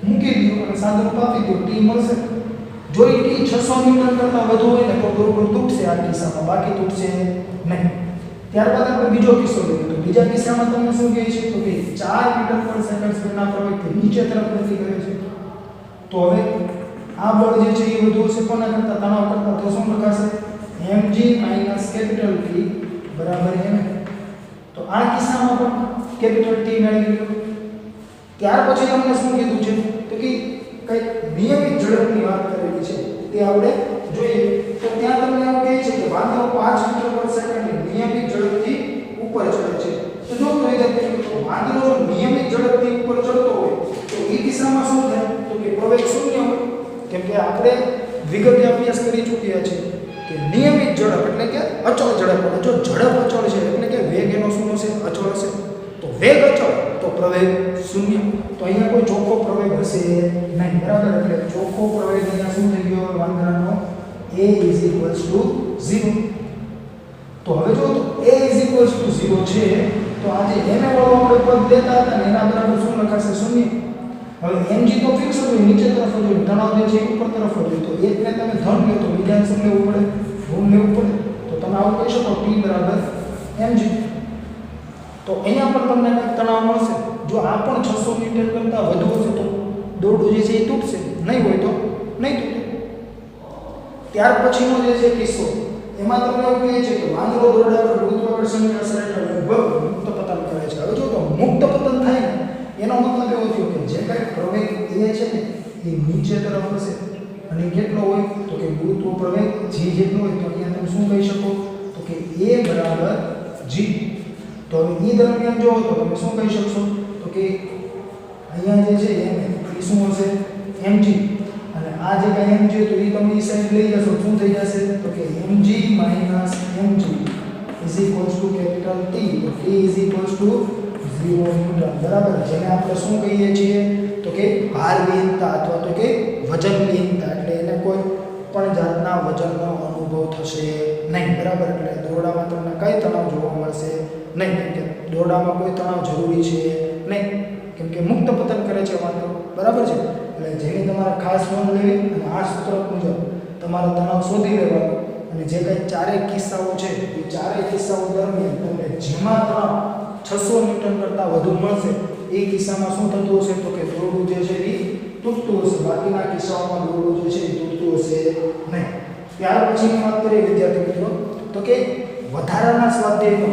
મૂકી દો અને સાદુરૂપ આપી દો, T મળશે. જો એ T 600 ન્યૂટન કરતાં વધુ હોય ને તો બરોબર તૂટશે આ કિસ્સામાં, બાકી તૂટશે નહીં. ત્યારબાદ આપણે બીજો કિસ્સો લઈએ. તો બીજા કિસ્સામાં તમને શું કહે છે? તો કે 4 મીટર પર સેકન્ડ સ્પીડના પ્રવેગથી નીચે તરફ ગતિ કરે છે. તો હવે આ બળ જે છે એ વધુ હશે કોના કરતાં? તણાવ કરતાં. તો શું લખાશે? mg માઈનસ કેપિટલ T બરાબર m. તો આ કિસ્સામાં પણ કેપિટલ T મેળવી લો. ત્યાર પછી તમને શું કીધું છે? તો કે કંઈક નિયમિત ઝડપની વાત કરેલી છે તે આપણે જોઈએ. તો ત્યાં તમને એવું કહે છે કે વાંદરો 5 મીટર પર સેકન્ડની નિયમિત ઝડપથી ઉપર ચડે છે. તો જો તો વાંદરો જો નિયમિત ઝડપથી ઉપર ચડતો હોય તો એ કિસ્સામાં શું થાય? તો કે પ્રવેગ શૂન્ય હોય. કેમ કે આપણે વિગતે અભ્યાસ કરી ચૂક્યા છે કે નિયમિત ઝડપ એટલે કે અચળ ઝડપ. અને જો ઝડપ અચળ છે એટલે કે વેગ એનો શું હશે? અચળ હશે. તો વેગ અચળ તો પ્રવેગ શૂન્ય. તો અહીંયા કોઈ ચોખ્ખો પ્રવેગ હશે નહીં, બરાબર. એટલે ચોખ્ખો પ્રવેગ અહીંયા શું થઈ ગયો? વાંદરાનો a = 0. તો હવે જો તો a = 0 છે તો આ જે m વાળો આપણે પદ દેતા હતા ને એના બરાબર શું લખાશે? શૂન્ય. હવે mg તો ફિક્સ હોય, નીચે તરફ હોય, તણાવ જે છે ઉપર તરફ હોય. તો એકને તમે ધન લો તો બીજાને શું લેવું પડે? ઋણ લેવું પડે. તો તમે આવું કહી શકો T બરાબર mg. તો અહીંયા પણ તમને તણાવ મળશે. જો આ પણ 600 ન્યૂટન કરતાં વધુ હશે તો દોરડું જે છે એ તૂટશે, નહીં હોય તો નહીં તૂટે. ત્યાર પછીનો જે છે કિસ્સો એમાં તમને એવું કહે છે કે વાંદરો દોરડા પર ગુરુત્વાકર્ષણની અસર હેઠળ લગભગ મુક્ત પતન કરે છે. હવે જો તો મુક્ત પતન થાય ને એનો મતલબ એવો થયો કે જે કાંઈ પ્રવેગ a છે ને એ નીચે તરફ હશે. અને કેટલો હોય? તો કે ગુરુત્વ પ્રવેગ g જેટલો હોય. તો અહીંયા તમે શું કહી શકો? તો કે a બરાબર g. તો હવે એ દરમિયાન જો તો તમે શું કહી શકશો? તો કે અહીંયા જે છે એ શું હશે? mg. અને આ જે કાંઈ m છે તો એ તમે એ સાઈડ લઈ જશો, શું થઈ જશે? તો કે mg minus mg = capital T. તો T = 0 ન્યૂટન, બરાબર. જેને આપણે શું કહીએ છીએ? તો કે ભાર વિહીનતા અથવા તો કે વજન વિહીનતા. એટલે એને કોઈ પણ જાતના વજનનો અનુભવ થશે નહીં, બરાબર. એટલે દોરડામાં તમને કઈ તણાવ જોવા મળશે નહીં. કેમ કે દોરડામાં કોઈ તણાવ જરૂરી છે નહીં, કેમ કે મુક્ત પતન કરે છે વાંદરો, બરાબર છે. એટલે જેની તમારે ખાસ નોંધ લેવી અને આ સૂત્ર મુજબ તમારે તણાવ શોધી લેવાનો. અને જે કંઈ ચારેય કિસ્સાઓ છે એ ચારેય કિસ્સાઓ દરમિયાન તમને જેમાં તણાવ 600 ન્યૂટન કરતાં વધુ મળશે એ કિસ્સામાં શું થતું હશે? તો કે દોરડું જે છે એ તૂટતું હશે. બાકીના કિસ્સાઓમાં દોરડું જે છે એ તૂટતું હશે નહીં. ત્યાર પછીની વાત કરીએ વિદ્યાર્થી મિત્રો, તો કે વધારાના સ્વાધ્યાયનો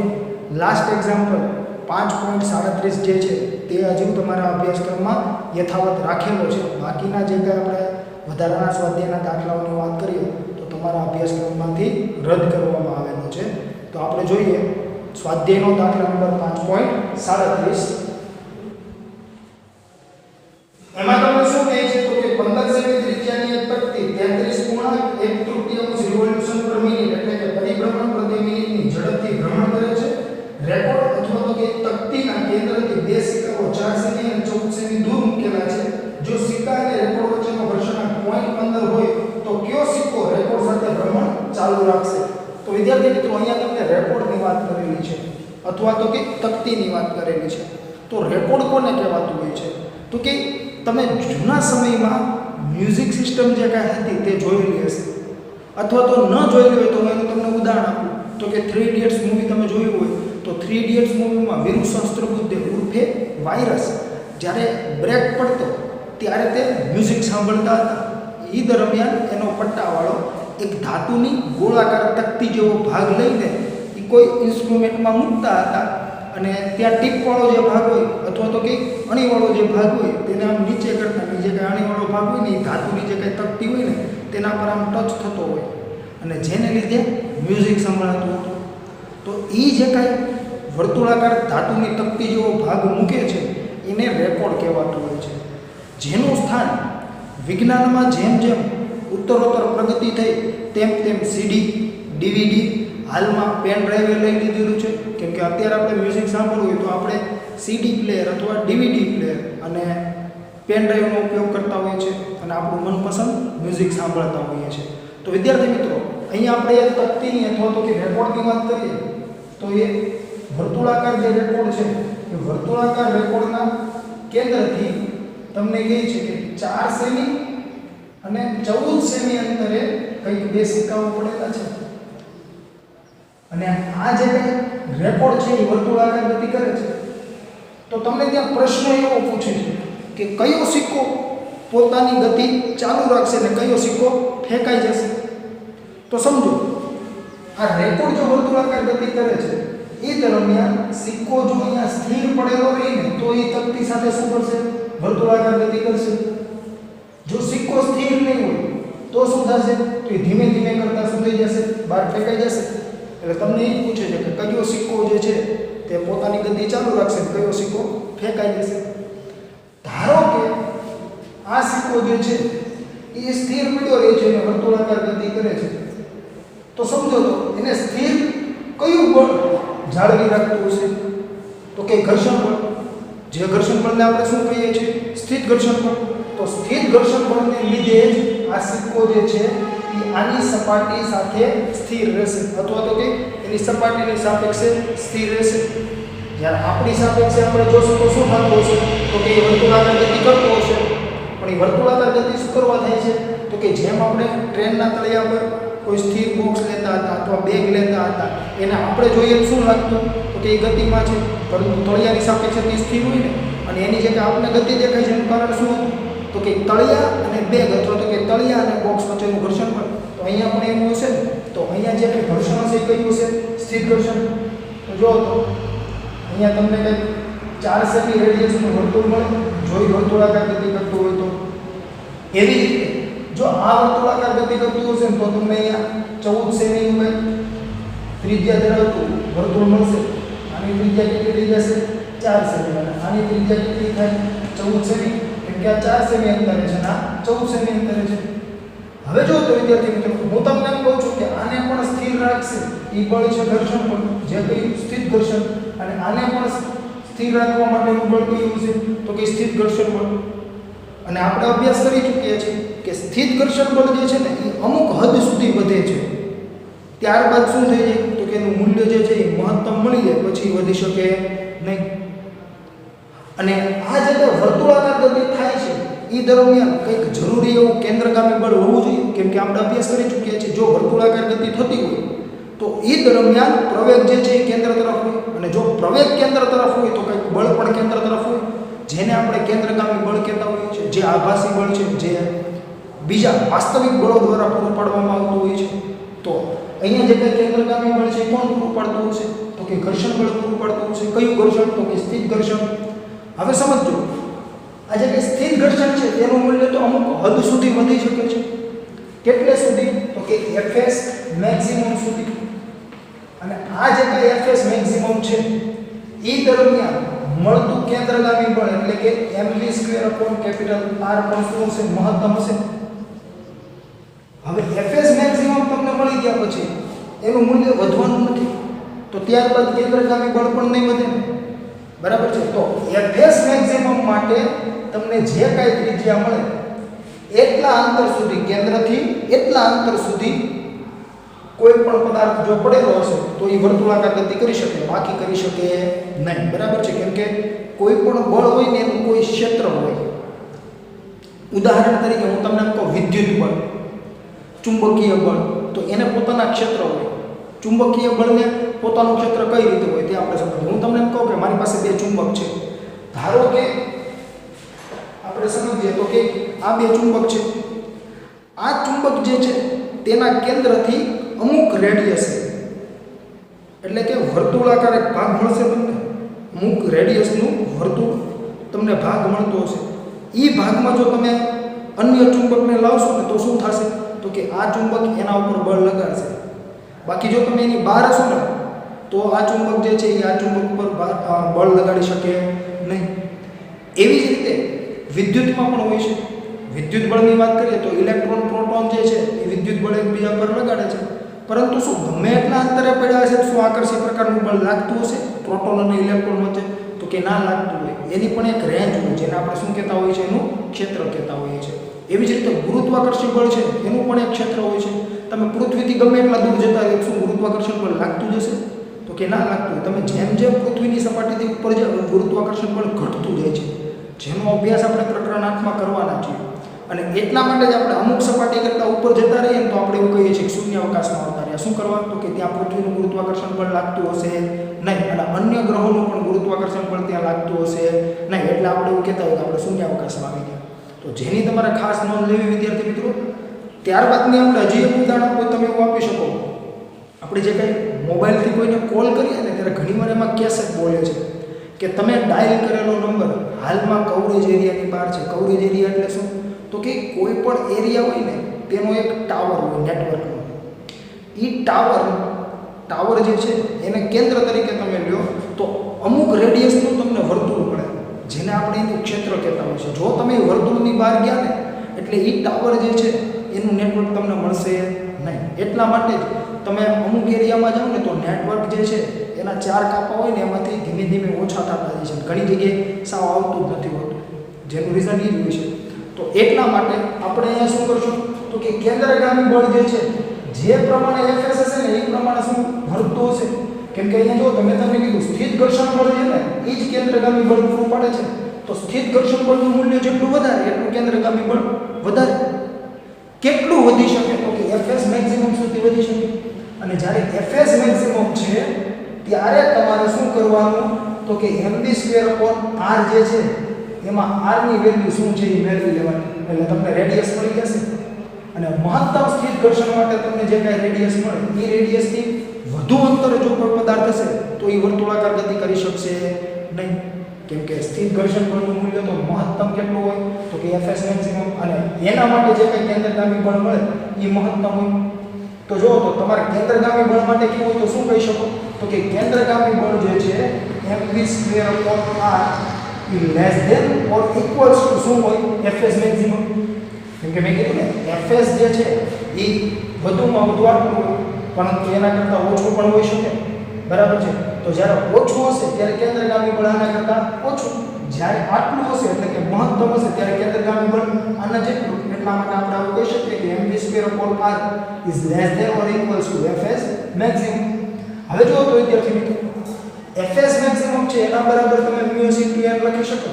લાસ્ટ એક્ઝામ્પલ 5.37 જે છે તે હજુ તમારા અભ્યાસક્રમમાં યથાવત રાખેલો છે. બાકીના જે કંઈ આપણે વધારાના સ્વાધ્યાયના દાખલાઓની વાત કરીએ તો તમારા અભ્યાસક્રમમાંથી રદ કરવામાં આવેલો છે. તો આપણે જોઈએ સ્વાધ્યાયનો દાખલા નંબર 5.37. એમાં તમને શું કહે છે? તો કે 15 સેમી ત્રિજ્યાની એક પટ્ટી 33.1 રિવોલ્યુશન પર મિનિટ એટલે કે પરિભ્રમણ પ્રતિ મિનિટની ઝડપથી ભ્રમણ કરે છે. રેકોર્ડ અથવા તો કે 4 સેમી અને 14 સેમી દૂર મૂકેલા છે. જો સિક્કા અને રેકોર્ડ વચ્ચેનો ઘર્ષણાંક 0.15 હોય તો કયો સિક્કો રેકોર્ડ સાથે ભ્રમણ ચાલુ રાખશે? તો વિદ્યાર્થી મિત્રો અહીંયા તમને રેકોર્ડની વાત કરેલી છે અથવા તો કે તકતીની વાત કરેલી છે. તો રેકોર્ડ કોને કહેવાતું હોય છે? તો કે તમે જૂના સમયમાં મ્યુઝિક સિસ્ટમ જે કાંઈ હતી તે જોયેલી હશે અથવા તો ન જોયેલી હોય તો હું એનું તમને ઉદાહરણ આપું તો કે 3 ઇડિયટ્સ મૂવી તમે જોયું હોય તો 3 ઇડિયટ્સ મૂવીમાં વીરુ સહસ્ત્રબુદ્ધે ઉર્ફે વાયરસ જ્યારે બ્રેક પડતો ત્યારે તે મ્યુઝિક સાંભળતા હતા. એ દરમિયાન એનો પટ્ટાવાળો એક ધાતુની ગોળાકાર તકતી જેવો ભાગ લઈને એ કોઈ ઇન્સ્ટ્રુમેન્ટમાં મૂકતા હતા અને ત્યાં ટીપવાળો જે ભાગ હોય અથવા તો કે અણીવાળો જે ભાગ હોય તેને આમ નીચે કરતા જે કાંઈ અણીવાળો ભાગ હોય ને એ ધાતુની જે કાંઈ તકતી હોય ને તેના પર આમ ટચ થતો હોય અને જેને લીધે મ્યુઝિક સંભળાતું હતું. તો એ જે કાંઈ વર્તુળાકાર ધાતુની તકતી જેવો ભાગ મૂકે છે એને રેકોર્ડ કહેવાતું હોય છે. જેનું સ્થાન વિજ્ઞાનમાં જેમ જેમ ઉત્તરોત્તર પ્રગતિ થઈ તેમ તેમ સીડી, ડીવીડી, હાલમાં પેન ડ્રાઈવે લઈ લીધેલું છે. કેમ કે અત્યારે આપણે મ્યુઝિક સાંભળવું હોય તો આપણે સીડી પ્લેયર અથવા ડીવીડી પ્લેયર અને પેન ડ્રાઈવનો ઉપયોગ કરતા હોઈએ છીએ અને આપણું મનપસંદ મ્યુઝિક સાંભળતા હોઈએ છીએ. તો વિદ્યાર્થી મિત્રો અહીંયા આપણે એ તકતીની અથવા તો કે રેકોર્ડની વાત કરીએ તો એ વર્તુળાકાર જે રેકોર્ડ છે એ વર્તુળાકાર રેકોર્ડના કેન્દ્રથી તમને કહે છે કે 4 સેમી અને 14 સેમી અંતરે કંઈક બે સિક્કાઓ પડેલા છે અને આ જે કંઈ રેકોર્ડ છે એ વર્તુળાકાર ગતિ કરે છે. તો તમને ત્યાં પ્રશ્ન એવો પૂછે છે કે કયો સિક્કો પોતાની ગતિ ચાલુ રાખશે અને કયો સિક્કો ફેંકાઈ જશે? તો સમજો આ રેકોર્ડ જો વર્તુળાકાર ગતિ કરે છે એ દરમિયાન સિક્કો જો અહીંયા સ્થિર પડેલો રહીને તો એ તકતી સાથે શું કરશે? વર્તુળાકાર ગતિ કરશે. જો સિક્કો સ્થિર નહીં હોય તો શું થશે? તો એ ધીમે ધીમે કરતા શું થઈ જશે? બહાર ફેંકાઈ જશે. એટલે તમને એ પૂછે છે કે કયો સિક્કો જે છે તે પોતાની ગતિ ચાલુ રાખશે અને કયો સિક્કો ફેંકાઈ જશે. ધારો કે આ સિક્કો જે છે એ સ્થિર પડ્યો રહે છે અને વર્તુળાકાર ગતિ કરે છે તો સમજો તો એને સ્થિર કયું બળ જાળવી રાખતું હશે? તો કે ઘર્ષણ બળ. જે ઘર્ષણ બળને આપણે શું કહીએ છીએ? સ્થિત ઘર્ષણ બળ. તો સ્થિત ઘર્ષણ બળને લીધે જ આ સિક્કો જે છે એ આની સપાટી સાથે સ્થિર રહેશે અથવા તો કે એની સપાટીની સાપેક્ષે સ્થિર રહેશે. જ્યારે આપણી સાપેક્ષે આપણે જોશું તો શું થતું હશે? તો કે એ વર્તુળાકાર ગતિ કરતો હશે. પણ એ વર્તુળાકાર ગતિ શું કરવા થાય છે? તો કે જેમ આપણે ટ્રેનના તળિયા પર કોઈ સ્થિર બોક્સ લેતા હતા અથવા બેગ લેતા હતા એને આપણે જોઈએ શું લાગતું? તો કે એ ગતિમાં છે પરંતુ તળિયાની સાપેક્ષે તે સ્થિર હોય ને અને એની જગ્યાએ આપણને ગતિ દેખાય છે એનું કારણ શું હતું? તો કે તળિયા અને બેગ અથવા તો કે તળિયા અને બોક્સ વચ્ચેનું ઘર્ષણ પણ. તો અહીંયા પણ એવું હશે ને તો અહીંયા જે કંઈ ઘર્ષણ હશે એ કયું હશે? સ્થિર ઘર્ષણ. તો જો તો અહીંયા તમને કંઈક 4 સેમી રેડિયસનું વર્તુળ મળે જોઈ વર્તુળાકાર ગતિ કરતું હોય તો. એવી રીતે જો આ વર્તુળાકાર ગતિ કરતું હશે ને તો તમને અહીંયા 14 સેમીનું કંઈક ત્રિજ્યા ધરાવતું વર્તુળ મળશે. આની ત્રિજ્યા કેટલી થઈ જશે? 4 સેમી. અને આની ત્રિજ્યા કેટલી થાય? 14 સેમી. કેમ કે આ 4 સેમી અંતરે છે અને આ 14 સેમી અંતરે છે. હવે જો તો વિદ્યાર્થી મિત્રો હું તમને એમ કહું છું કે આને પણ સ્થિર રાખશે એ બળ છે ઘર્ષણ બળ જે કઈ સ્થિત ઘર્ષણ અને આને પણ સ્થિર રાખવા માટેનું બળ કયું છે? તો કે સ્થિત ઘર્ષણ બળ. અને આપણે અભ્યાસ કરી ચૂક્યા છીએ કે સ્થિત ઘર્ષણ બળ જે છે ને એ અમુક હદ સુધી વધે છે ત્યારબાદ શું થઈ જાય? તો કે એનું મૂલ્ય જે છે એ મહત્તમ મળી જાય પછી વધી શકે નહીં. અને આ જે વર્તુળાકાર ગતિ થાય છે એ દરમિયાન કંઈક જરૂરી એવું કેન્દ્રગામી બળ હોવું જોઈએ. કેમ કે આપણે અભ્યાસ કરી ચૂક્યા છીએ જો વર્તુળાકાર ગતિ થતી હોય તો એ દરમિયાન પ્રવેગ જે છે એ કેન્દ્ર તરફ હોય અને જો પ્રવેગ કેન્દ્ર તરફ હોય તો કંઈક બળ પણ કેન્દ્ર તરફ હોય જેને આપણે કેન્દ્રગામી બળ કહેતા હોઈએ છીએ. જે આભાસી બળ છે જે બીજા વાસ્તવિક બળો દ્વારા પૂરું પાડવામાં આવતું હોય છે. તો અહીંયા જે કંઈ કેન્દ્રગામી બળ છે એ કોણ પૂરું પાડતું હશે? તો કે ઘર્ષણ બળ પૂરું પાડતું હશે. કયું ઘર્ષણ? તો કે સ્થિત ઘર્ષણ. હવે સમજો આ જે સ્થિર ઘર્ષણ છે તેનું મૂલ્ય તો અમુક હદ સુધી વધી શકે છે. કેટલે સુધી? તો કે Fs મેક્સિમમ સુધી. અને આ જે કાંઈ Fs મેક્સિમમ છે એ દરમિયાન મળતું કેન્દ્રગામી બળ એટલે કે mv² R પણ શું હશે? મહત્તમ હશે. હવે Fs મેક્સિમમ તમને મળી ગયા પછી એનું મૂલ્ય વધવાનું નથી તો ત્યારબાદ કેન્દ્રગામી બળ પણ નહીં વધે ને બરાબર છે. તો Fs મેક્સિમમ માટે તમને જે કાંઈ ત્રિજ્યા મળે એટલા અંતર સુધી, કેન્દ્રથી એટલા અંતર સુધી કોઈ પણ પદાર્થ જો પડેલો હશે તો એ વર્તુળાકાર ગતિ કરી શકે, બાકી કરી શકે નહીં. બરાબર છે? કેમ કે કોઈ પણ બળ હોય ને એનું કોઈ ક્ષેત્ર હોય. ઉદાહરણ તરીકે હું તમને એમ કહું, વિદ્યુત બળ, ચુંબકીય બળ, તો એને પોતાના ક્ષેત્ર હોય. ચુંબકીય બળને પોતાનું ક્ષેત્ર કઈ રીતે હોય તે આપણે સમજીએ. હું તમને એમ કહું કે મારી પાસે બે ચુંબક છે. ધારો કે આપણે સમજીએ તો કે આ બે ચુંબક છે. આ ચુંબક જે છે તેના કેન્દ્રથી અમુક રેડિયસ, એટલે કે વર્તુળાકાર એક ભાગ મળશે તમને, અમુક રેડિયસનું વર્તુળ તમને ભાગ મળતો હશે. એ ભાગમાં જો તમે અન્ય ચુંબકને લાવશો ને તો શું થશે? તો કે આ ચુંબક એના ઉપર બળ લગાડશે. બાકી જો તમે એની બહાર હશો ને તો આ ચુંબક જે છે એ આ ચુંબક ઉપર બળ લગાડી શકે નહીં. એવી જ રીતે વિદ્યુતમાં પણ હોય છે. વિદ્યુત બળની વાત કરીએ તો ઇલેક્ટ્રોન, પ્રોટોન જે છે એ વિદ્યુત બળ એકબીજા પર લગાડે છે. પરંતુ શું ગમે એટલા અંતરે પડ્યા હશે શું આકર્ષી પ્રકારનું બળ લાગતું હશે પ્રોટોન અને ઇલેક્ટ્રોન વચ્ચે? તો કે ના લાગતું હોય. એની પણ એક રેન્જ હોય જેને આપણે શું કહેતા હોઈએ છીએ? એનું ક્ષેત્ર કહેતા હોઈએ છીએ. એવી જ રીતે ગુરુત્વાકર્ષણ બળ છે એનું પણ એક ક્ષેત્ર હોય છે. તમે પૃથ્વીથી ગમે એટલા દૂર જતા રહો શું ગુરુત્વાકર્ષણ બળ લાગતું જશે? તો કે ના લાગતું. તમે જેમ જેમ પૃથ્વીની સપાટીથી ઉપર જાવ ગુરુત્વાકર્ષણ બળ ઘટતું જાય છે, જેનો અભ્યાસ આપણે પ્રકરણ 8માં કરવાના છીએ. અને એટલા માટે જ આપણે અમુક સપાટી કરતાં ઉપર જતા રહીએ ને તો આપણે એવું કહીએ છીએ કે શૂન્યાવકાશમાં આવતા રહ્યા. શું કરવા? તો કે ત્યાં પૃથ્વીનું ગુરુત્વાકર્ષણ બળ લાગતું હશે નહીં, અને અન્ય ગ્રહોનું પણ ગુરુત્વાકર્ષણ બળ ત્યાં લાગતું હશે નહીં. એટલે આપણે એવું કહેતા હોય કે આપણે શૂન્યાવકાશમાં આવી ગયા. તો જેની તમારે ખાસ નોંધ લેવી વિદ્યાર્થી મિત્રો. ત્યારબાદની આપણે હજી એક ઉદાહરણ કોઈ તમે એવું આપી શકો. આપણે જે કંઈ મોબાઈલથી કોઈને કોલ કરીએ ને ત્યારે ઘણીવાર એમાં કેસેટ બોલે છે કે તમે ડાયલ કરેલો નંબર હાલમાં કવરેજ એરિયાની બહાર છે. કવરેજ એરિયા એટલે શું? તો કે કોઈ પણ એરિયા હોય ને તેનો એક ટાવર હોય નેટવર્કનો. એ ટાવર જે છે એને કેન્દ્ર તરીકે તમે લ્યો તો અમુક રેડિયસનું તમને વર્તુળ મળે જેને આપણે એનું ક્ષેત્ર કહેતા હોય છે. જો તમે વર્તુળની બહાર ગયા ને એટલે એ ટાવર જે છે એનું નેટવર્ક તમને મળશે નહીં. એટલા માટે જ તમે અમુક એરિયામાં જાઓ ને તો નેટવર્ક જે છે એના 4 કાપા હોય ને એમાંથી ધીમે ધીમે ઓછા થતા જાય છે. ઘણી જગ્યાએ સાવ આવતું જ નથી હોતું, જેનું રીઝન એ જ હોય છે. તો એટલા માટે આપણે અહીંયા શું કરશું? તો કે કેન્દ્રગામી બળ જે છે જે પ્રમાણે Fs હશે ને એ પ્રમાણે શું વધતું હશે. કેમ કે અહીંયા જો તમે કીધું સ્થિત ઘર્ષણ બળ છે ને એ જ કેન્દ્રગામી બળ પૂરું પાડે છે. તો સ્થિત ઘર્ષણ બળનું મૂલ્ય જેટલું વધારે એટલું કેન્દ્રગામી બળ વધારે. કેટલું વધી શકે? તો કે Fs મેક્સિમમ સુધી વધી શકે. અને જ્યારે Fs મેક્સિમમ છે ત્યારે તમારે શું કરવાનું? તો કે mv²/r જે છે એમાં r ની વેલ્યુ શું છે એ મેળવી લેવાની. એટલે તમને રેડિયસ મળી જશે. અને મહત્તમ સ્થિત ઘર્ષણ માટે તમને જે કાંઈ રેડિયસ મળે એ રેડિયસથી વધુ અંતરે જો કોઈ પદાર્થ હશે તો એ વર્તુળાકાર ગતિ કરી શકશે નહીં. કેમ કે સ્થિત ઘર્ષણ બળનું મૂલ્ય તો મહત્તમ કેટલું હોય? તો કે Fs મેક્સિમમ. અને એના માટે જે કંઈ કેન્દ્રગામી બળ મળે એ મહત્તમ હોય. તો જો તો તમારે કેન્દ્રગામી બળ માટે કેવું હોય તો શું કહી શકો? તો કે કેન્દ્રગામી બળ જે છે mv²/r less than or equals to શું હોય? Fs maximum. કેમ કે મેં કીધું ને Fs જે છે એ વધુમાં વધુ આટલું હોય, પરંતુ એના કરતાં ઓછું પણ હોઈ શકે. બરાબર છે? તો જ્યારે ઓછું હશે ત્યારે કેન્દ્રગામી બળ આના કરતાં ઓછું, જ્યારે આટલું હશે એટલે કે મહત્તમ હશે ત્યારે કેન્દ્રગામી બળ આના જેટલું. એટલા માટે આપણે આવું કહી શકીએ કે mv²/r is less than or equals to Fs maximum. હવે જો તો વિદ્યાર્થી મિત્રો Fs મેક્સિમમ છે એના બરાબર તમે μ × n લખી શકો.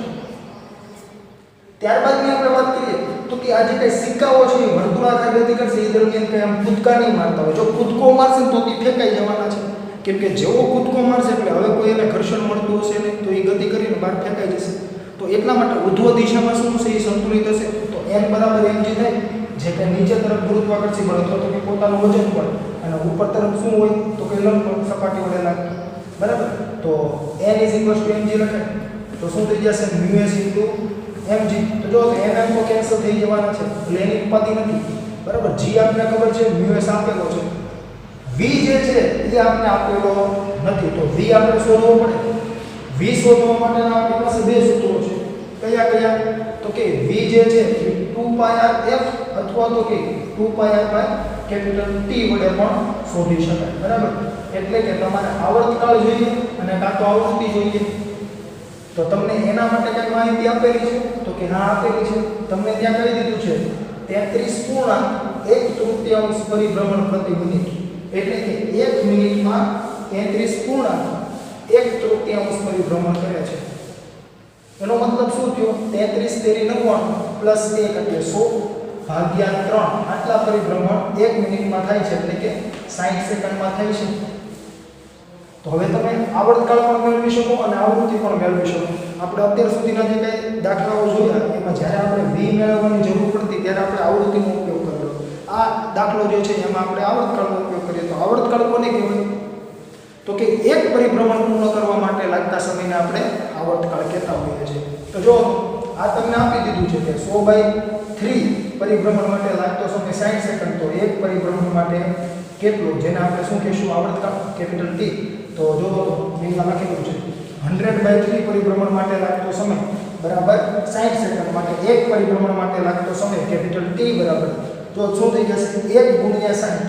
ત્યારબાદની આપણે વાત કરીએ તો કે આ જે કઈ સિક્કાઓ છે એ વર્તુળાકાર ગતિ કરશે એ દરમિયાન કઈ આમ કૂદકા નહીં મારતા હોય. જો કૂદકો મારશે તો તે ફેંકાઈ જવાના છે. કેમ કે જેવો કૂદકો મારશે એટલે હવે કોઈ એને ઘર્ષણ મળતું હશે નહીં તો એ ગતિ કરીને બહાર ફેંકાઈ જશે. તો એટલા માટે ઉધ્વ દિશામાં શું હશે? એ સંતુલિત હશે. તો n બરાબર mg થાય. જે કે નીચે તરફ ગુરુત્વાકર્ષી બળ અથવા તો કે પોતાનું વજન બળ, અને ઉપર તરફ શું હોય? તો કે લંબ સપાટી વડે લાગતું. બરાબર? તો n = mg લખાય તો શું થઈ જશે? μs × mg. તો જો mm તો કેન્સલ થઈ જવાના છે એટલે એની ઉપાધિ નથી. બરાબર? g આપને ખબર છે, μs આપેલો છે. v જે છે એ આપને આપેલો નથી. તો v આપણે શોધવો પડે. v શોધવા માટેના આપણી પાસે બે સૂત્રો છે. કયા કયા? તો કે v જે છે 2πrf અથવા તો કે 2πr/T વડે પણ શોધી શકાય. બરાબર? એટલે કે તમારે આવર્તકાળ જોઈએ અને કાં તો આવૃત્તિ જોઈએ. તો તમને એના માટે કંઈક માહિતી આપેલી છે તો કે હા આપેલી છે. તમને ત્યાં કહી દીધું છે 33.1/3 પરિભ્રમણ પ્રતિ મિનિટ, એટલે કે 1 મિનિટમાં 33.1/3 પરિભ્રમણ કરે છે. એનો મતલબ શું થયો? 33 તેરી 99 પ્લસ 1 એટલે 100 ભાગ્યા 3 આટલા પરિભ્રમણ 1 મિનિટમાં થાય છે, એટલે કે 60 સેકન્ડમાં થાય છે. તો હવે તમે આવર્તકાળ પણ મેળવી શકો અને આવૃત્તિ પણ મેળવી શકો. આપણે અત્યાર સુધીના જે કંઈ દાખલાઓ જોયા એમાં જ્યારે આપણે v મેળવવાની જરૂર પડતી ત્યારે આપણે આવૃત્તિનો ઉપયોગ કર્યો. આ દાખલો જે છે એમાં આપણે આવર્તકાળનો ઉપયોગ કરીએ તો આવર્તકાળ કોને કહેવાય? તો કે એક પરિભ્રમણ પૂર્ણ કરવા માટે લાગતા સમયને આપણે આવર્તકાળ કહેતા હોઈએ છીએ. તો જો આ તમને આપી દીધું છે કે 100/3 પરિભ્રમણ માટે લાગતો સમય 60 સેકન્ડ, તો એક પરિભ્રમણ માટે કેટલો, જેને આપણે શું કહીશું? આવર્તકાળ, કેપિટલ T. તો જો મેં લખેલું છે 100/3 પરિભ્રમણ માટે લાગતો સમય બરાબર 60 સેકન્ડ માટે એક પરિભ્રમણ માટે લાગતો સમય કેપિટલ T બરાબર જો શું થઈ જશે? 1 × 60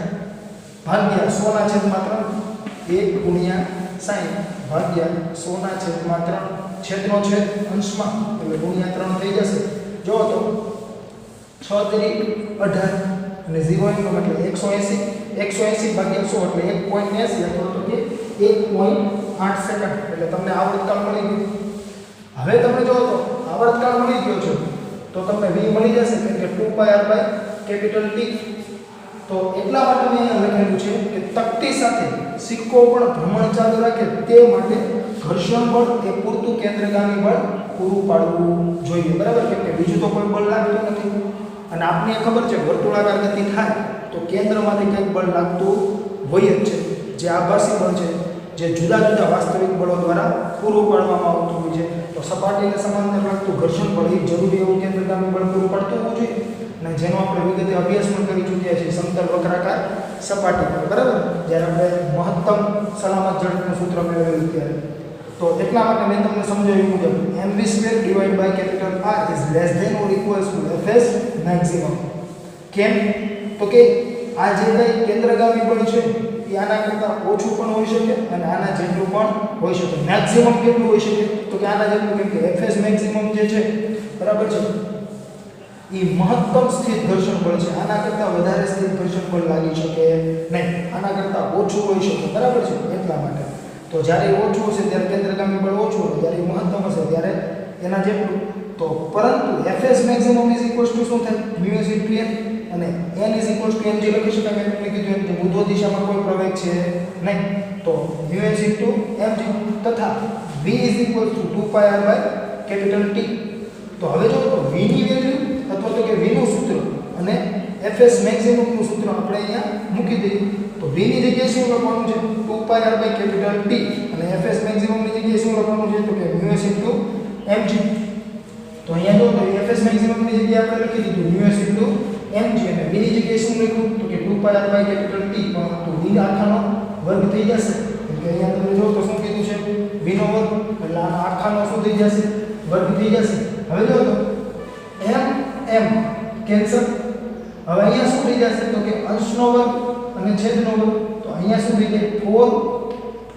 ભાગ્યા 100/3 1 × 60 ભાગ્યા 100/3 છેદનો છેદ અંશમાં એટલે ગુણ્યા 3 થઈ જશે. જો તો 6 તેરી 18 અને 0 એકમ એટલે 180 180 ભાગ્યા 100 એટલે 1.80 અથવા તો કે 1.8 સેકન્ડ એટલે તમને આવર્તકાળ મળી ગયું. હવે તમે જો તો આવર્તકાળ મળી ગયો છે તો તમને v મળી જશે કે 2πr/T. તો એટલા માટે મેં અહીંયા લખેલું છે કે તકતી સાથે સિક્કો પણ ભ્રમણ ચાલુ રાખે તે માટે ઘર્ષણ બળ એ પૂરતું કેન્દ્રગામી બળ પૂરું પાડવું જોઈએ, બરાબર? કેમ કે બીજું તો કોઈ બળ લાગતું નથી અને આપને ખબર છે વર્તુળાકાર ગતિ થાય તો કેન્દ્રમાંથી કંઈક બળ લાગતું હોય જ છે, જે આભાસી બળ છે, જે જુદા જુદા વાસ્તવિક બળો દ્વારા પૂરું પાડવામાં આવતું હોય છે. તો સપાટીને સમાંતર લાગતું ઘર્ષણ બળ એ જરૂરી એવું કેન્દ્રગામી બળ પૂરું પાડતું હોવું જોઈએ અને જેનો આપણે વિગતે અભ્યાસ પણ કરી ચૂક્યા છીએ સમતલ વક્રાકાર સપાટી પર, બરાબર? જ્યારે આપણે મહત્તમ સલામત ઝડપનું સૂત્ર મેળવેલું ત્યારે. તો એટલા માટે મેં તમને સમજાવ્યું મુજબ mv²/R is less than or equals to Fs maximum. કેમ? તો કે આ જે કંઈ કેન્દ્રગામી બળ છે એ આના કરતાં ઓછું પણ હોઈ શકે અને આના જેટલું પણ હોઈ શકે. મેક્સિમમ કેટલું હોઈ શકે? તો કે આના જેટલું, કેમ કે Fs મેક્સિમમ જે છે બરાબર છે એ મહત્તમ સ્થિર ઘર્ષણ બળ છે. આના કરતાં વધારે સ્થિર ઘર્ષણ બળ લાગી શકે નહીં, આના કરતાં ઓછું હોઈ શકે, બરાબર છે? એટલા માટે તો જ્યારે ઓછું હશે ત્યારે કેન્દ્રગામી બળ ઓછું હોય, જ્યારે મહત્તમ હશે ત્યારે એના જેટલું. તો પરંતુ Fs maximum is equals to શું થાય? μ * n અને n is equals to mg લખી શકાય. મેં તમને કીધું એમ કે ઉર્ધ્વ દિશામાં કોઈ પ્રવેગ છે નહીં, તો μ * mg તથા v is equals to 2πr/T. તો હવે જો તો v ની વેલ્યુ અથવા તો કે v નું સૂત્ર અને Fs મેક્સિમમ નું સૂત્ર આપણે અહીંયા મૂકી દઈએ. તો v ની જગ્યાએ શું લખવાનું છે? 2πr/T અને Fs મેક્સિમમ ની જગ્યાએ શું લખવાનું છે? તો કે μ * mg. તો અહીંયા જો તો Fs મેક્સિમમ ની જગ્યાએ આપણે લખી દીધું μ * mg અને v ની જગ્યાએ શું લખ્યું? તો કે 2πr/T પરંતુ v આખાનો વર્ગ થઈ જશે. એટલે કે અહીંયા તમે જો તો શું કીધું છે? v નો વર્ગ એટલે આનો આખાનો શું થઈ જશે? વર્ગ થઈ જશે. હવે જો તો m કેન્સલ. હવે અહીંયા શું થઈ જશે? તો કે અંશનો વર્ગ અને છેદનો વર્ગ. તો અહીંયા શું થઈ જાય?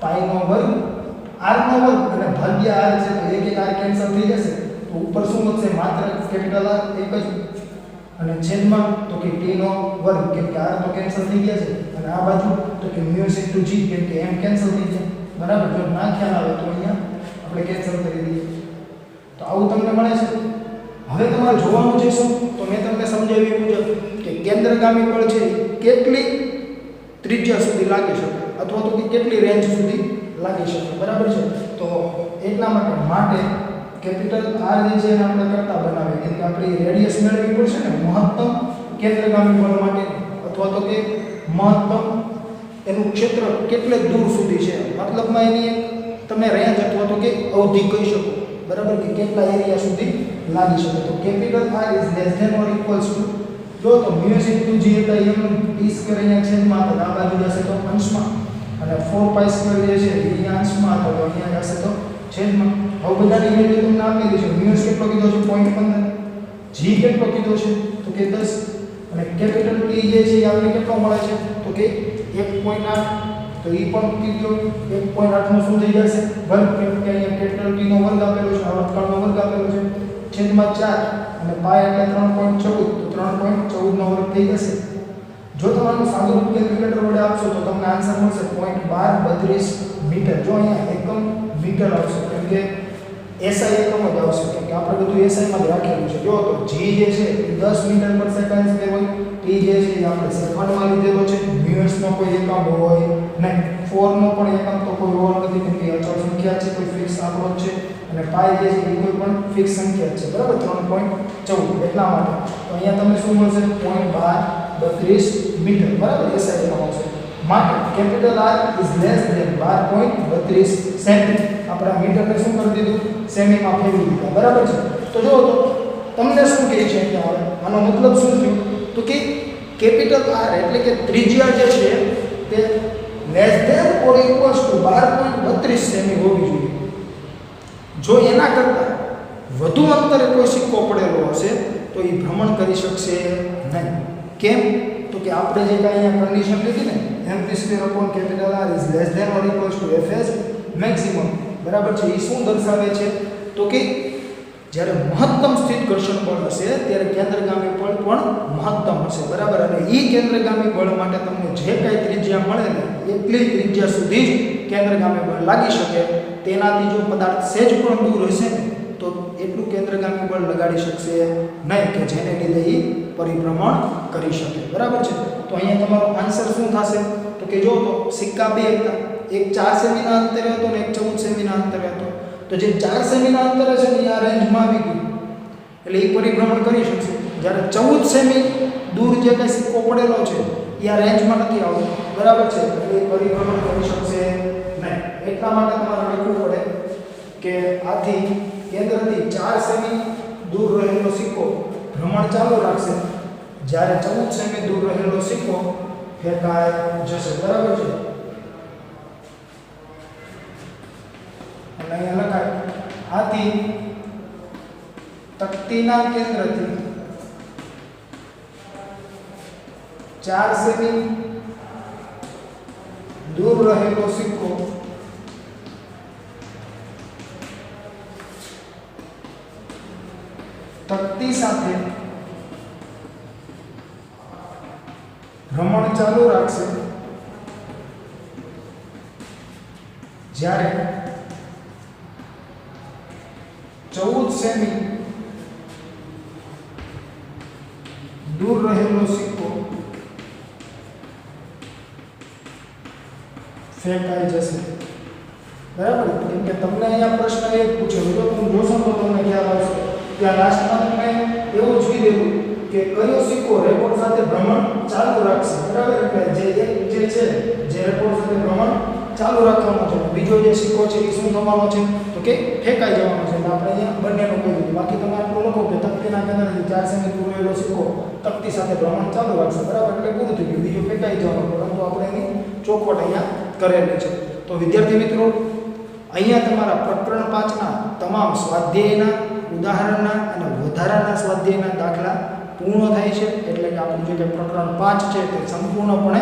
4π નો વર્ગ r નો વર્ગ અને ભાગ્યા r છે તો એક r કેન્સલ થઈ જશે. તો ઉપર શું વધશે? માત્ર કેપિટલ R એક જ અને છેદમાં તો કે t નો વર્ગ, કેમ કે r તો કેન્સલ થઈ ગયા છે અને આ બાજુ તો કે μ * g કેમ કે m કેન્સલ થઈ ગયા, બરાબર? જો ના ખ્યાલ આવે તો અહીંયા આપણે કેન્સલ કરી દઈએ. તો આવું તમને મળે છે. હવે તમારે જોવાનું છે શું? તો મેં તમને સમજાવ્યું મુજબ કે કેન્દ્રગામી બળ છે કેટલી ત્રિજ્યા સુધી લાગી શકે અથવા તો કેટલી રેન્જ સુધી લાગી શકે, બરાબર છે? તો એટલા માટે કેપિટલ R જે છે એને આપણે કરતા બનાવીએ, એટલે આપણે રેડિયસ મેળવવી પડશે ને મહત્તમ કેન્દ્રગામી બળ માટે અથવા તો કે મહત્તમ એનું ક્ષેત્ર કેટલે દૂર સુધી છે, મતલબમાં એની તમે રેન્જ અથવા તો કે અવધિ કહી શકો, બરાબર? કે કેટલા એરિયા સુધી લાગી શકે. તો capital R is less than or equals to જો તો μ * g એટલે m t² અહીંયા છેદમાં તો આ બાજુ જશે તો અંશમાં અને 4π² જે છે એ અંશમાં તો અહીંયા જશે તો છેદમાં. હવે બધાની વેલ્યુ તમને આપેલી છે. μ કેટલો કીધો છે? 0.15. g કેટલો કીધો છે? તો કે 10 અને કેપિટલ T જે છે એ આપણે કેટલો મળે છે? તો કે 1.8. તો તો એ પણ મૂકી દો 1.8 નું શું થઈ જશે વર્ગ કેમ કે અહીંયા કેપિટલ T નો વર્ગ આપેલો છે આવર્તકાળનો વર્ગ આપેલો છે છેદમાં 4 અને પાય એટલે 3.14 તો 3.14 નો વર્ગ થઈ જશે જો તમારું સાદુરૂપ કેલ્ક્યુલેટર વડે આપશો તો તમને આન્સર મળશે 0.1232 મીટર જો અહીંયા એકમ મીટર આવશે કેમ કે SI એકમ જ આવશે કેમ કે આપણે બધું SI માં જ રાખેલું છે જો તો G જે છે એ 10 મીટર પર સેકન્ડ સ્ક્વેર હોય T જે છે એ આપણે સેકન્ડમાં લીધેલો છે મીટર્સ નો કોઈ એકમ હોય નહીં 4 નો પણ એકમ તો કોઈ હોવાનો નથી કેમ કે અચળ સંખ્યા છે કોઈ ફિક્સ આંકડો છે અને પાય જે છે એ કોઈ પણ ફિક્સ સંખ્યા છે બરાબર 3.14 એટલા માટે તો અહીંયા તમને શું મળશે 0.1232 મીટર બરાબર SI એકમ આવશે માટે capital R is less than 12.32 સેમી આપણે મીટરને શું કરી દીધું સેમીમાં ફેરવી દીધા બરાબર છે તો જો તો તમને શું કહે છે અહીંયા આનો મતલબ શું થયો તો કે કેપિટલ R એટલે કે ત્રિજ્યા જે છે તે less than or equals to 12.32 સેમી હોવી જોઈએ જો એના કરતાં વધુ અંતરે કોઈ સિક્કો પડેલો હશે તો એ ભ્રમણ કરી શકશે નહીં કેમ તો કે આપણે જે કાંઈ અહીંયા કન્ડિશન લીધી ને m²/R is less than or equals to Fs maximum બરાબર છે એ શું દર્શાવે છે તો કે જ્યારે મહત્તમ સ્થિત ઘર્ષણ બળ હશે ત્યારે કેન્દ્રગામી બળ પણ મહત્તમ હશે બરાબર અને એ કેન્દ્રગામી બળ માટે તમને જે કાંઈ ત્રિજ્યા મળે ને એટલી ત્રિજ્યા સુધી જ કેન્દ્રગામી બળ લાગી શકે તેનાથી જો પદાર્થ સેજ પણ દૂર હશે ને તો એટલું કેન્દ્રગામી બળ લગાડી શકશે નહીં કે જેને લીધે એ પરિભ્રમણ કરી શકે બરાબર છે તો અહીંયા તમારો આન્સર શું થશે તો કે જો તો સિક્કા બે હતા એક 4 સેમીના અંતરે હતો ને એક 14 સેમીના અંતરે હતો તો જે 4 સેમીના અંતરે છે ને આ રેન્જમાં આવી ગયું એટલે એ પરિભ્રમણ કરી શકશે જ્યારે 14 સેમી દૂર જે કંઈ સિક્કો પડેલો છે એ આ રેન્જમાં નથી આવતો બરાબર છે એટલે એ પરિભ્રમણ કરી શકશે નહીં એટલા માટે તમારે લખવું પડે કે આથી કેન્દ્રથી 4 સેમી દૂર રહેલો સિક્કો ભ્રમણ ચાલુ રાખશે જ્યારે 14 સેમી દૂર રહેલો સિક્કો ફેંકાઈ જશે બરાબર છે અને અહીંયા લખાય આથી તકતીના કેન્દ્રથી 4 સેમી દૂર રહેલો સિક્કો તકતી સાથે ભ્રમણ ચાલુ રાખશે જ્યારે 14 સેમી દૂર રહેલો સિક્કો ફેંકાઈ જશે બરાબર કેમ કે તમને અહીંયા પ્રશ્ન એ પૂછ્યો જો તમે જોશો તો તમને ખ્યાલ આવશે ત્યાં લાસ્ટમાં તમે એવું જોઈ દેવું કે કયો સિક્કો રેકોર્ડ સાથે ભ્રમણ ચાલુ રાખશે બરાબર એટલે જે છે જે રેકોર્ડ સાથે ભ્રમણ ચાલુ રાખવાનો છે બીજો જે સિક્કો છે એ શું થવાનો છે તો કે ફેંકાઈ જવાનો છે એટલે આપણે અહીંયા બંનેનું કહી દીધું બાકી તમે આટલું લખો કે તકતીના કેન્દ્રથી 4 સેમી દૂર રહેલો સિક્કો તકતી સાથે ભ્રમણ ચાલુ રાખશે બરાબર એટલે પૂરું થઈ ગયું બીજો ફેંકાઈ જવાનો પરંતુ આપણે એની ચોખવટ અહીંયા કરેલી છે તો વિદ્યાર્થી મિત્રો અહીંયા તમારા પ્રકરણ 5 ના તમામ સ્વાધ્યાયના ઉદાહરણના અને વધારાના સ્વાધ્યાયના દાખલા પૂર્ણ થાય છે એટલે કે આપણું જે કંઈ પ્રકરણ 5 છે તે સંપૂર્ણપણે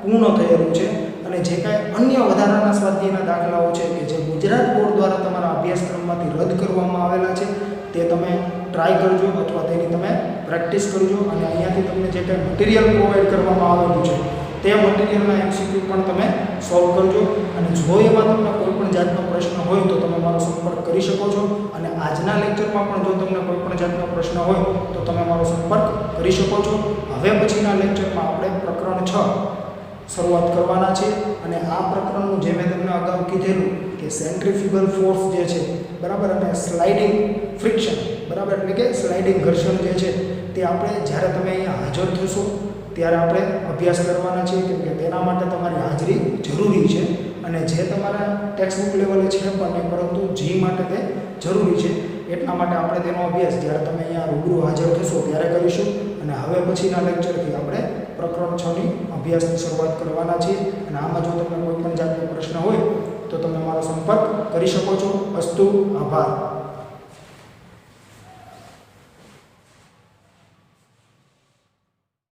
પૂર્ણ થયેલું છે અને જે કાંઈ અન્ય વધારાના સ્વાધ્યાયના દાખલાઓ છે કે જે ગુજરાત બોર્ડ દ્વારા તમારા અભ્યાસક્રમમાંથી રદ કરવામાં આવેલા છે તે તમે ટ્રાય કરજો અથવા તેની તમે પ્રેક્ટિસ કરજો અને અહીંયાથી તમને જે કંઈ મટીરિયલ પ્રોવાઈડ કરવામાં આવેલું છે તે મટીરિયલના MCQ પણ તમે સોલ્વ કરજો અને જો એમાં તમને કોઈ પણ જાતનો પ્રશ્ન હોય તો તમે મારો સંપર્ક કરી શકો છો અને આજના લેક્ચરમાં પણ જો તમને કોઈ પણ જાતનો પ્રશ્ન હોય તો તમે મારો સંપર્ક કરી શકો છો હવે પછીના લેક્ચરમાં આપણે પ્રકરણ 6 શરૂઆત કરવાના છે અને આ પ્રકરણનું જે મેં તમને અગાઉ કીધેલું કે સેન્ટ્રીફ્યુગલ ફોર્સ જે છે બરાબર અને સ્લાઇડિંગ ફ્રિક્શન બરાબર એટલે કે સ્લાઇડિંગ ઘર્ષણ જે છે તે આપણે જ્યારે તમે અહીંયા હાજર થશો ત્યારે આપણે અભ્યાસ કરવાના છે કેમ કે તેના માટે તમારી હાજરી જરૂરી છે અને જે તમારા ટેક્સ્ટબુક લેવલે છે પણ નહીં પરંતુ જી માટે તે જરૂરી છે એટલા માટે આપણે તેનો અભ્યાસ જ્યારે તમે અહીંયા રૂબરૂ હાજર થશો ત્યારે કરીશું અને હવે પછીના લેક્ચરથી આપણે પ્રકરણ 6 ની અભ્યાસની શરૂઆત કરવાના છીએ અને આમાં જો તમને કોઈ પણ જાતનો પ્રશ્ન હોય તો તમે મારો સંપર્ક કરી શકો છો. અસ્તુ, આભાર.